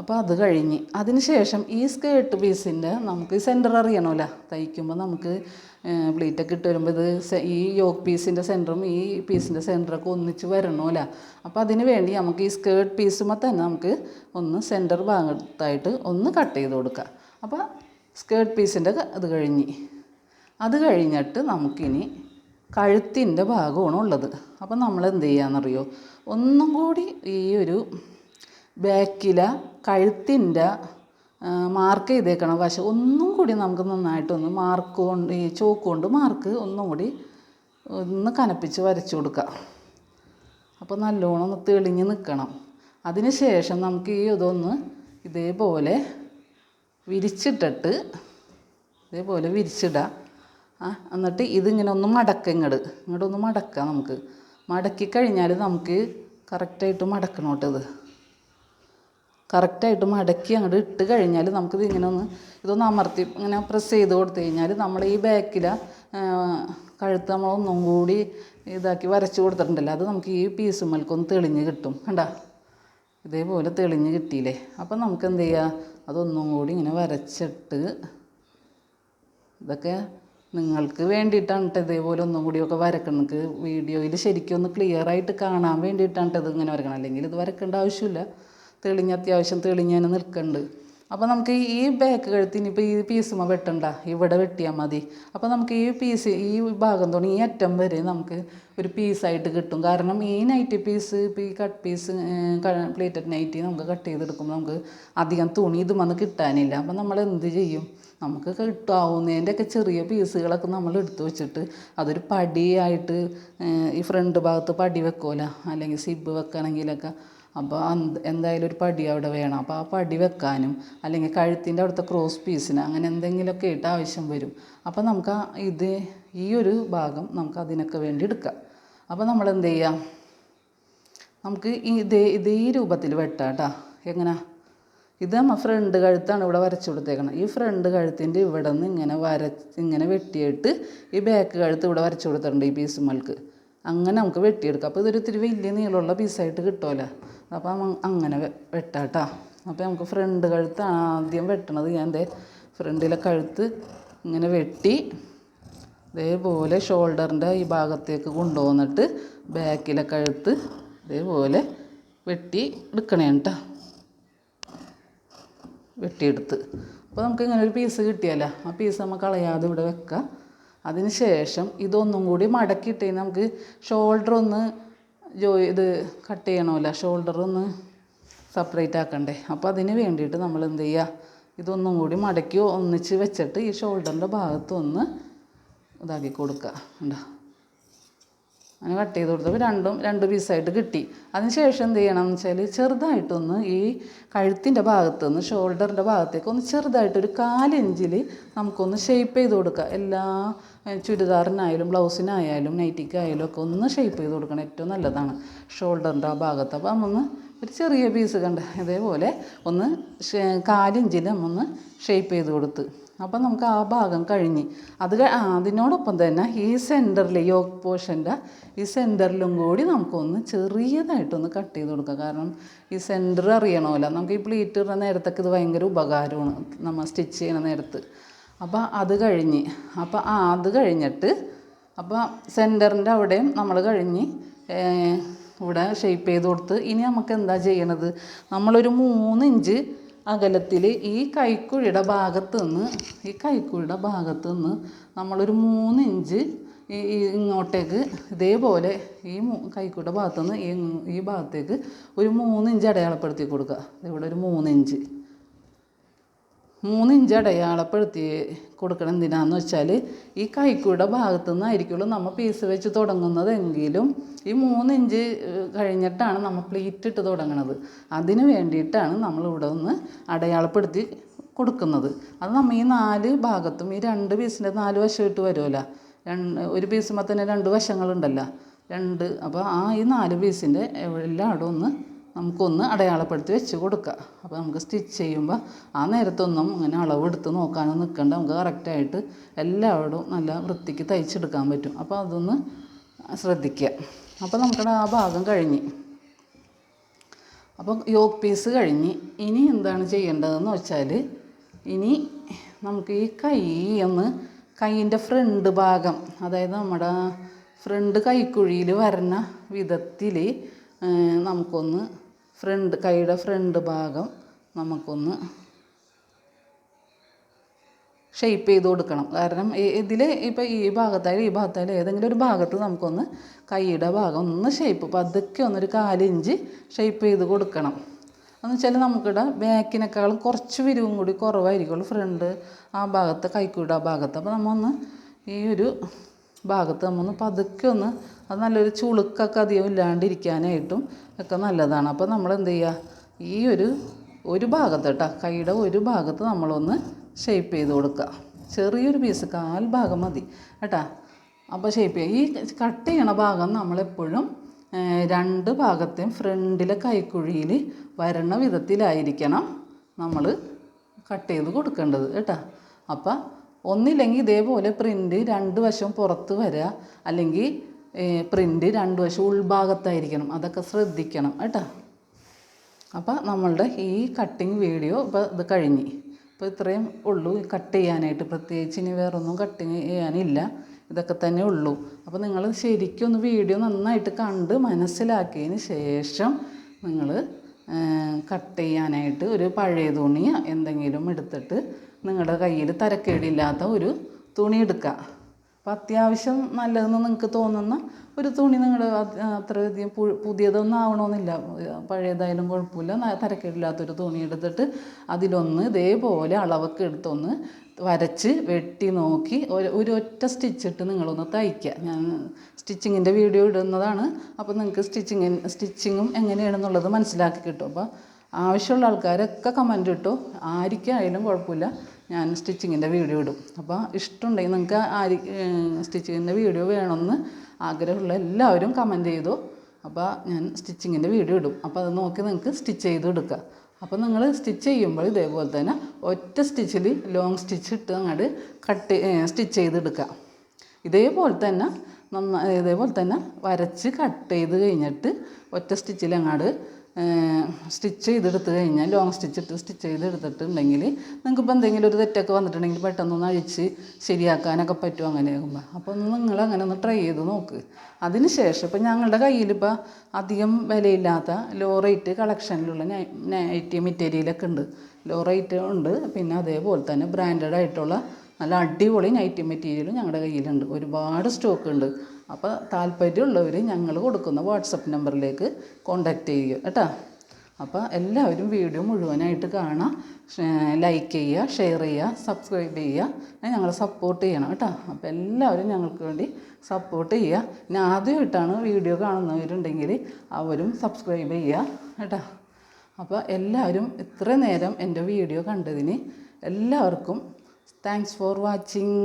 അപ്പോൾ അത് കഴിഞ്ഞ് അതിന് ശേഷം ഈ സ്കേർട്ട് പീസിൻ്റെ നമുക്ക് സെൻറ്റർ അറിയണമല്ലോ, തയ്ക്കുമ്പോൾ നമുക്ക് പ്ലീറ്റൊക്കെ ഇട്ട് വരുമ്പോൾ ഇത് ഈ യോക്ക് പീസിൻ്റെ സെൻറ്ററും ഈ പീസിൻ്റെ സെൻറ്ററൊക്കെ ഒന്നിച്ച് വരണമല്ലോ. അപ്പോൾ അതിന് വേണ്ടി നമുക്ക് ഈ സ്കേർട്ട് പീസുമ്പോൾ തന്നെ നമുക്ക് ഒന്ന് സെൻറ്റർ ഭാഗത്തായിട്ട് ഒന്ന് കട്ട് ചെയ്ത് കൊടുക്കാം. അപ്പോൾ സ്കേർട്ട് പീസിൻ്റെ അത് കഴിഞ്ഞിട്ട് നമുക്കിനി കഴുത്തിൻ്റെ ഭാഗമാണ് ഉള്ളത്. അപ്പം നമ്മൾ എന്ത് ചെയ്യാമെന്നറിയോ, ഒന്നും കൂടി ഈ ഒരു ബാക്കിലെ കഴുത്തിൻ്റെ മാർക്ക് ചെയ്തേക്കണം വശം ഒന്നും കൂടി നമുക്ക് നന്നായിട്ടൊന്ന് മാർക്ക് കൊണ്ട് ഈ ചോക്ക് കൊണ്ട് മാർക്ക് ഒന്നും കൂടി ഒന്ന് കനപ്പിച്ച് വരച്ചു കൊടുക്കുക. അപ്പോൾ നല്ലോണം ഒന്ന് തെളിഞ്ഞ് നിൽക്കണം. അതിന് ശേഷം നമുക്ക് ഈ ഇതൊന്ന് ഇതേപോലെ വിരിച്ചിട്ടിട്ട് വിരിച്ചിടുക. എന്നിട്ട് ഇതിങ്ങനെ ഒന്ന് ഇങ്ങോട്ടൊന്ന് മടക്കാം. നമുക്ക് മടക്കി കഴിഞ്ഞാൽ നമുക്ക് കറക്റ്റായിട്ട് മടക്കണം കേട്ടോ. കറക്റ്റായിട്ട് മടക്കി അങ്ങോട്ട് ഇട്ട് കഴിഞ്ഞാൽ നമുക്കിത് ഇതൊന്ന് അമർത്തി ഇങ്ങനെ പ്രസ് ചെയ്ത് കൊടുത്തു കഴിഞ്ഞാൽ നമ്മൾ ഈ ബാക്കിലെ കഴുത്ത് നമ്മളൊന്നും കൂടി ഇതാക്കി വരച്ച് കൊടുത്തിട്ടുണ്ടല്ലോ, അത് നമുക്ക് ഈ പീസുമ്മൽക്കൊന്ന് തെളിഞ്ഞ് കിട്ടും കണ്ടോ. ഇതേപോലെ തെളിഞ്ഞ് കിട്ടിയില്ലേ. അപ്പം നമുക്ക് എന്ത് ചെയ്യുക, അതൊന്നും കൂടി ഇങ്ങനെ വരച്ചിട്ട് ഇതൊക്കെ നിങ്ങൾക്ക് വേണ്ടിയിട്ടാണ് കേട്ടോ ഇതേപോലെ ഒന്നും കൂടിയൊക്കെ വരക്കണക്ക്. വീഡിയോയിൽ ശരിക്കും ഒന്ന് ക്ലിയറായിട്ട് കാണാൻ വേണ്ടിയിട്ടാണ് ഇത് ഇങ്ങനെ വരക്കണം, അല്ലെങ്കിൽ ഇത് വരക്കേണ്ട ആവശ്യമില്ല. അത്യാവശ്യം തെളിഞ്ഞ് തന്നെ നിൽക്കുന്നുണ്ട്. അപ്പോൾ നമുക്ക് ഈ ബാക്ക് കഴുത്തിന് ഇപ്പോൾ ഈ പീസുമ്മ വെട്ടണ്ട, ഇവിടെ വെട്ടിയാൽ മതി. അപ്പോൾ നമുക്ക് ഈ ഭാഗം തുടങ്ങി ഈ അറ്റം വരെ നമുക്ക് ഒരു പീസായിട്ട് കിട്ടും. കാരണം ഈ നൈറ്റി പീസ് ഇപ്പോൾ ഈ കട്ട് പീസ് പ്ലേറ്റഡ് നൈറ്റി നമുക്ക് കട്ട് ചെയ്തെടുക്കുമ്പോൾ നമുക്ക് അധികം തുണി ഇതുമെന്ന് കിട്ടാനില്ല. അപ്പോൾ നമ്മൾ എന്ത് ചെയ്യും, നമുക്ക് കിട്ടാവുന്നതിൻ്റെയൊക്കെ ചെറിയ പീസുകളൊക്കെ നമ്മൾ എടുത്തു വെച്ചിട്ട് അതൊരു പടിയായിട്ട് ഈ ഫ്രണ്ട് ഭാഗത്ത് പടി വെക്കുമല്ലോ, അല്ലെങ്കിൽ സിബ് വെക്കണമെങ്കിലൊക്കെ. അപ്പോൾ എന്തായാലും ഒരു പടി അവിടെ വേണം. അപ്പോൾ ആ പടി വെക്കാനും അല്ലെങ്കിൽ കഴുത്തിൻ്റെ അവിടുത്തെ ക്രോസ് പീസിന് അങ്ങനെ എന്തെങ്കിലുമൊക്കെ ആയിട്ട് ആവശ്യം വരും. അപ്പോൾ നമുക്ക് ഈ ഒരു ഭാഗം നമുക്ക് അതിനൊക്കെ വേണ്ടി എടുക്കാം. അപ്പോൾ നമ്മൾ എന്ത് ചെയ്യാം, നമുക്ക് ഇതേ രൂപത്തിൽ വെട്ടാം കേട്ടോ. എങ്ങനെ, ഇത് നമ്മൾ ഫ്രണ്ട് കഴുത്താണ് ഇവിടെ വരച്ചു കൊടുത്തേക്കണം. ഈ ഫ്രണ്ട് കഴുത്തിൻ്റെ ഇവിടെ നിന്ന് ഇങ്ങനെ വെട്ടിയിട്ട് ഈ ബാക്ക് കഴുത്ത് ഇവിടെ വരച്ചു കൊടുത്തിട്ടുണ്ട് ഈ പീസുമൾക്ക്. അങ്ങനെ നമുക്ക് വെട്ടിയെടുക്കാം. അപ്പോൾ ഇതൊരു ഇത്തിരി വലിയ നീളമുള്ള പീസായിട്ട് കിട്ടുമല്ലോ. അപ്പോൾ അങ്ങനെ വെട്ടാം കേട്ടോ. അപ്പോൾ നമുക്ക് ഫ്രണ്ട് കഴുത്ത് ആദ്യം വെട്ടണത് ഞാൻ ഫ്രണ്ടിലെ കഴുത്ത് ഇങ്ങനെ വെട്ടി ഇതേപോലെ ഷോൾഡറിൻ്റെ ഈ ഭാഗത്തേക്ക് കൊണ്ടുവന്നിട്ട് ബാക്കിലെ കഴുത്ത് ഇതേപോലെ വെട്ടി എടുക്കണേ കേട്ടോ. വെട്ടിയെടുത്ത് അപ്പോൾ നമുക്ക് ഇങ്ങനെ ഒരു പീസ് കിട്ടിയല്ലോ, ആ പീസ് നമ്മൾ കളയാതെ ഇവിടെ വെക്കാം. അതിന് ശേഷം ഇതൊന്നും കൂടി മടക്കിയിട്ട് നമുക്ക് ഷോൾഡർ ഒന്ന് ഇത് കട്ട് ചെയ്യണമല്ലോ, ഷോൾഡർ ഒന്ന് സെപ്പറേറ്റ് ആക്കണ്ടേ. അപ്പോൾ അതിന് വേണ്ടിയിട്ട് നമ്മൾ എന്ത് ചെയ്യുക, ഇതൊന്നും കൂടി മടക്കി ഒന്നിച്ച് വെച്ചിട്ട് ഈ ഷോൾഡറിൻ്റെ ഭാഗത്തൊന്ന് ഇതാക്കി കൊടുക്കുക. ഉണ്ടോ, അങ്ങനെ കട്ട് ചെയ്ത് കൊടുത്തപ്പോൾ രണ്ട് പീസായിട്ട് കിട്ടി. അതിന് ശേഷം എന്ത് ചെയ്യണം എന്ന് വെച്ചാൽ ചെറുതായിട്ടൊന്ന് ഈ കഴുത്തിൻ്റെ ഭാഗത്ത് നിന്ന് ഷോൾഡറിൻ്റെ ഭാഗത്തേക്ക് ഒന്ന് ചെറുതായിട്ടൊരു 1/4 ഇഞ്ചിൽ നമുക്കൊന്ന് ഷേപ്പ് ചെയ്ത് കൊടുക്കുക. എല്ലാ ചുരിദാറിനായാലും ബ്ലൗസിനായാലും നൈറ്റിക്കായാലും ഒക്കെ ഒന്ന് ഷേപ്പ് ചെയ്ത് കൊടുക്കണം, ഏറ്റവും നല്ലതാണ് ഷോൾഡറിൻ്റെ ആ ഭാഗത്ത്. അപ്പോൾ നമ്മൊന്ന് ഒരു ചെറിയ പീസ് ഇതേപോലെ ഒന്ന് 1/4 ഇഞ്ചിൽ നമ്മൊന്ന് ഷേപ്പ് ചെയ്ത് കൊടുത്ത്. അപ്പം നമുക്ക് ആ ഭാഗം കഴിഞ്ഞ് അതിനോടൊപ്പം തന്നെ ഈ സെൻറ്ററിൽ യോക്ക് പോർഷൻ്റെ ഈ സെൻറ്ററിലും കൂടി നമുക്കൊന്ന് ചെറിയതായിട്ടൊന്ന് കട്ട് ചെയ്ത് കൊടുക്കുക. കാരണം ഈ സെൻറ്റർ അറിയണമല്ലോ, നമുക്ക് ഈ പ്ലീറ്റ് ഇടുന്ന നേരത്തൊക്കെ ഇത് ഭയങ്കര ഉപകാരമാണ് നമ്മൾ സ്റ്റിച്ച് ചെയ്യുന്ന നേരത്ത്. അപ്പോൾ അത് കഴിഞ്ഞിട്ട് അപ്പോൾ സെൻറ്ററിൻ്റെ അവിടെയും നമ്മൾ കഴിഞ്ഞ് ഇവിടെ ഷേപ്പ് ചെയ്ത് കൊടുത്ത് ഇനി നമുക്ക് എന്താ ചെയ്യണത്, നമ്മളൊരു 3 ഇഞ്ച് അകലത്തിൽ ഈ കൈക്കുഴിയുടെ ഭാഗത്ത് നിന്ന് നമ്മളൊരു 3 ഇഞ്ച് ഇങ്ങോട്ടേക്ക് ഇതേപോലെ ഈ കൈക്കുഴിയുടെ ഭാഗത്തുനിന്ന് ഈ ഭാഗത്തേക്ക് ഒരു 3 ഇഞ്ച് അടയാളപ്പെടുത്തി കൊടുക്കുക. ഇവിടെ ഒരു 3 ഇഞ്ച് അടയാളപ്പെടുത്തി കൊടുക്കണം. എന്തിനാന്ന് വെച്ചാൽ ഈ കൈക്കുഴിയുടെ ഭാഗത്തു നിന്നായിരിക്കുമല്ലോ നമ്മൾ പീസ് വെച്ച് തുടങ്ങുന്നതെങ്കിലും ഈ 3 ഇഞ്ച് കഴിഞ്ഞിട്ടാണ് നമ്മൾ പ്ലീറ്റ് ഇട്ട് തുടങ്ങുന്നത്. അതിന് വേണ്ടിയിട്ടാണ് നമ്മളിവിടെ ഒന്ന് അടയാളപ്പെടുത്തി കൊടുക്കുന്നത്. അത് നമ്മൾ ഈ 4 ഭാഗത്തും ഈ 2 പീസിൻ്റെ 4 വശമായിട്ട് വരുമല്ലോ, ഒരു പീസുമ്പോൾ തന്നെ 2 വശങ്ങളുണ്ടല്ലോ, അപ്പോൾ ഈ 4 പീസിൻ്റെ എല്ലായിടും നമുക്കൊന്ന് അടയാളപ്പെടുത്തി വെച്ച് കൊടുക്കുക. അപ്പോൾ നമുക്ക് സ്റ്റിച്ച് ചെയ്യുമ്പോൾ ആ നേരത്തൊന്നും അങ്ങനെ അളവെടുത്ത് നോക്കാനോ നിൽക്കണ്ട, നമുക്ക് കറക്റ്റായിട്ട് എല്ലായിടും നല്ല വൃത്തിക്ക് തയ്ച്ചെടുക്കാൻ പറ്റും. അപ്പോൾ അതൊന്ന് ശ്രദ്ധിക്കുക. അപ്പോൾ നമുക്കടെ ആ ഭാഗം കഴിഞ്ഞ്, അപ്പോൾ യോക്ക് പീസ് കഴിഞ്ഞ് ഇനി എന്താണ് ചെയ്യേണ്ടതെന്ന് വെച്ചാൽ ഇനി നമുക്ക് ഈ കൈയിൻ്റെ ഫ്രണ്ട് ഭാഗം, അതായത് നമ്മുടെ ഫ്രണ്ട് കൈക്കുഴിയിൽ വരുന്ന വിധത്തിൽ നമുക്കൊന്ന് കൈയുടെ ഫ്രണ്ട് ഭാഗം നമുക്കൊന്ന് ഷേപ്പ് ചെയ്ത് കൊടുക്കണം. കാരണം ഇതിൽ ഇപ്പോൾ ഈ ഭാഗത്തായാലും ഏതെങ്കിലും ഒരു ഭാഗത്ത് നമുക്കൊന്ന് കൈയുടെ ഭാഗം ഒന്ന് ഷേപ്പ് പതുക്കെ ഒന്നൊരു 1/4 ഇഞ്ച് ഷേപ്പ് ചെയ്ത് കൊടുക്കണം. എന്ന് വെച്ചാൽ നമുക്കിവിടെ ബാക്കിനേക്കാളും കുറച്ച് വിരിവും കൂടി കുറവായിരിക്കുള്ളൂ ഫ്രണ്ട് ആ ഭാഗത്ത്, കൈക്കുഴിയുടെ ആ ഭാഗത്ത്. അപ്പോൾ ഈ ഒരു ഭാഗത്ത് നമ്മൊന്ന് പതുക്കെ അത് നല്ലൊരു ചുളുക്കൊക്കെ അധികം ഇല്ലാണ്ടിരിക്കാനായിട്ടും ഒക്കെ നല്ലതാണ്. അപ്പോൾ നമ്മൾ എന്ത് ചെയ്യുക, ഈ ഒരു ഭാഗത്ത് കേട്ടോ, കൈയുടെ ഒരു ഭാഗത്ത് നമ്മളൊന്ന് ഷേപ്പ് ചെയ്ത് കൊടുക്കുക. ചെറിയൊരു പീസ് 1/4 ഭാഗം മതി കേട്ടോ. അപ്പോൾ ഷേപ്പ് ചെയ്യുക. ഈ കട്ട് ചെയ്യണ ഭാഗം നമ്മളെപ്പോഴും 2 ഭാഗത്തെയും ഫ്രണ്ടിലെ കൈക്കുഴിയിൽ വരണ വിധത്തിലായിരിക്കണം നമ്മൾ കട്ട് ചെയ്ത് കൊടുക്കേണ്ടത് കേട്ടോ. അപ്പം ഒന്നില്ലെങ്കിൽ ഇതേപോലെ പ്രിൻ്റ് 2 വശവും പുറത്ത് വരിക, അല്ലെങ്കിൽ പ്രിൻ്റ് 2 വശവും ഉൾഭാഗത്തായിരിക്കണം. അതൊക്കെ ശ്രദ്ധിക്കണം കേട്ടോ. അപ്പോൾ നമ്മളുടെ ഈ കട്ടിങ് വീഡിയോ ഇപ്പോൾ ഇത് കഴിഞ്ഞ്, ഇപ്പോൾ ഇത്രയും ഉള്ളൂ കട്ട് ചെയ്യാനായിട്ട്. പ്രത്യേകിച്ച് ഇനി വേറൊന്നും കട്ടിങ് ചെയ്യാനില്ല, ഇതൊക്കെ തന്നെ ഉള്ളൂ. അപ്പോൾ നിങ്ങൾ ശരിക്കും വീഡിയോ നന്നായിട്ട് കണ്ട് മനസ്സിലാക്കിയതിന് ശേഷം നിങ്ങൾ കട്ട് ചെയ്യാനായിട്ട് ഒരു പഴയ തുണി എന്തെങ്കിലും എടുത്തിട്ട് നിങ്ങളുടെ കയ്യിൽ തരക്കേടില്ലാത്ത ഒരു തുണി എടുക്കുക. അപ്പോൾ അത്യാവശ്യം നല്ലതെന്ന് നിങ്ങൾക്ക് തോന്നുന്ന ഒരു തുണി നിങ്ങൾ അത്രയധികം പുതിയതൊന്നും ആവണമെന്നില്ല, പഴയതായാലും കുഴപ്പമില്ല, തരക്കേടില്ലാത്തൊരു തുണി എടുത്തിട്ട് അതിലൊന്ന് ഇതേപോലെ അളവൊക്കെ എടുത്തൊന്ന് വരച്ച് വെട്ടി നോക്കി ഒരു ഒറ്റ സ്റ്റിച്ചിട്ട് നിങ്ങളൊന്ന് തയ്ക്കുക. ഞാൻ സ്റ്റിച്ചിങ്ങിൻ്റെ വീഡിയോ ഇടുന്നതാണ്, അപ്പോൾ നിങ്ങൾക്ക് സ്റ്റിച്ചിങ്ങും എങ്ങനെയാണെന്നുള്ളത് മനസ്സിലാക്കി കിട്ടും. അപ്പോൾ ആവശ്യമുള്ള ആൾക്കാരൊക്കെ കമൻറ്റ് ഇട്ടു, ആർക്കായാലും കുഴപ്പമില്ല, ഞാൻ സ്റ്റിച്ചിങ്ങിൻ്റെ വീഡിയോ ഇടും. അപ്പോൾ ഇഷ്ടമുണ്ടെങ്കിൽ നിങ്ങൾക്ക് സ്റ്റിച്ചിങ്ങിൻ്റെ വീഡിയോ വേണമെന്ന് ആഗ്രഹമുള്ള എല്ലാവരും കമൻറ്റ് ചെയ്തു. അപ്പോൾ ഞാൻ സ്റ്റിച്ചിങ്ങിൻ്റെ വീഡിയോ ഇടും, അപ്പോൾ അത് നോക്കി നിങ്ങൾക്ക് സ്റ്റിച്ച് ചെയ്ത് എടുക്കുക. അപ്പോൾ നിങ്ങൾ സ്റ്റിച്ച് ചെയ്യുമ്പോൾ ഇതേപോലെ തന്നെ ഒറ്റ സ്റ്റിച്ചിൽ ലോങ് സ്റ്റിച്ച് ഇട്ട് അങ്ങോട്ട് സ്റ്റിച്ച് ചെയ്തെടുക്കുക. ഇതേപോലെ തന്നെ വരച്ച് കട്ട് ചെയ്ത് കഴിഞ്ഞിട്ട് ഒറ്റ സ്റ്റിച്ചിൽ അങ്ങോട്ട് സ്റ്റിച്ച് ചെയ്തെടുത്ത് കഴിഞ്ഞാൽ ലോങ് സ്റ്റിച്ച് ചെയ്തെടുത്തിട്ടുണ്ടെങ്കിൽ നിങ്ങൾക്കിപ്പോൾ എന്തെങ്കിലും ഒരു തെറ്റൊക്കെ വന്നിട്ടുണ്ടെങ്കിൽ പെട്ടെന്നൊന്ന് അഴിച്ച് ശരിയാക്കാനൊക്കെ പറ്റും അങ്ങനെയാകുമ്പോൾ. അപ്പോൾ നിങ്ങൾ അങ്ങനെ ഒന്ന് ട്രൈ ചെയ്ത് നോക്ക്. അതിന് ശേഷം ഇപ്പോൾ ഞങ്ങളുടെ കയ്യിലിപ്പോൾ അധികം വിലയില്ലാത്ത ലോ റേറ്റ് കളക്ഷനിലുള്ള നൈറ്റി മെറ്റീരിയലൊക്കെ ഉണ്ട്. ലോ റേറ്റ് ഉണ്ട്, പിന്നെ അതേപോലെ തന്നെ ബ്രാൻഡഡ് ആയിട്ടുള്ള നല്ല അടിപൊളി നൈറ്റി മെറ്റീരിയലും ഞങ്ങളുടെ കയ്യിലുണ്ട്, ഒരുപാട് സ്റ്റോക്ക് ഉണ്ട്. അപ്പോൾ താല്പര്യമുള്ളവർ ഞങ്ങൾ കൊടുക്കുന്ന വാട്സപ്പ് നമ്പറിലേക്ക് കോണ്ടാക്ട് ചെയ്യുക കേട്ടോ. അപ്പോൾ എല്ലാവരും വീഡിയോ മുഴുവനായിട്ട് കാണാം, ലൈക്ക് ചെയ്യുക, ഷെയർ ചെയ്യുക, സബ്സ്ക്രൈബ് ചെയ്യുക, ഞങ്ങളെ സപ്പോർട്ട് ചെയ്യണം കേട്ടോ. അപ്പോൾ എല്ലാവരും ഞങ്ങൾക്ക് വേണ്ടി സപ്പോർട്ട് ചെയ്യുക. ഇനി ആദ്യമായിട്ടാണ് വീഡിയോ കാണുന്നവരുണ്ടെങ്കിൽ അവരും സബ്സ്ക്രൈബ് ചെയ്യുക കേട്ടോ. അപ്പോൾ എല്ലാവരും ഇത്ര നേരം എൻ്റെ വീഡിയോ കണ്ടതിന് എല്ലാവർക്കും താങ്ക്സ് ഫോർ വാച്ചിങ്.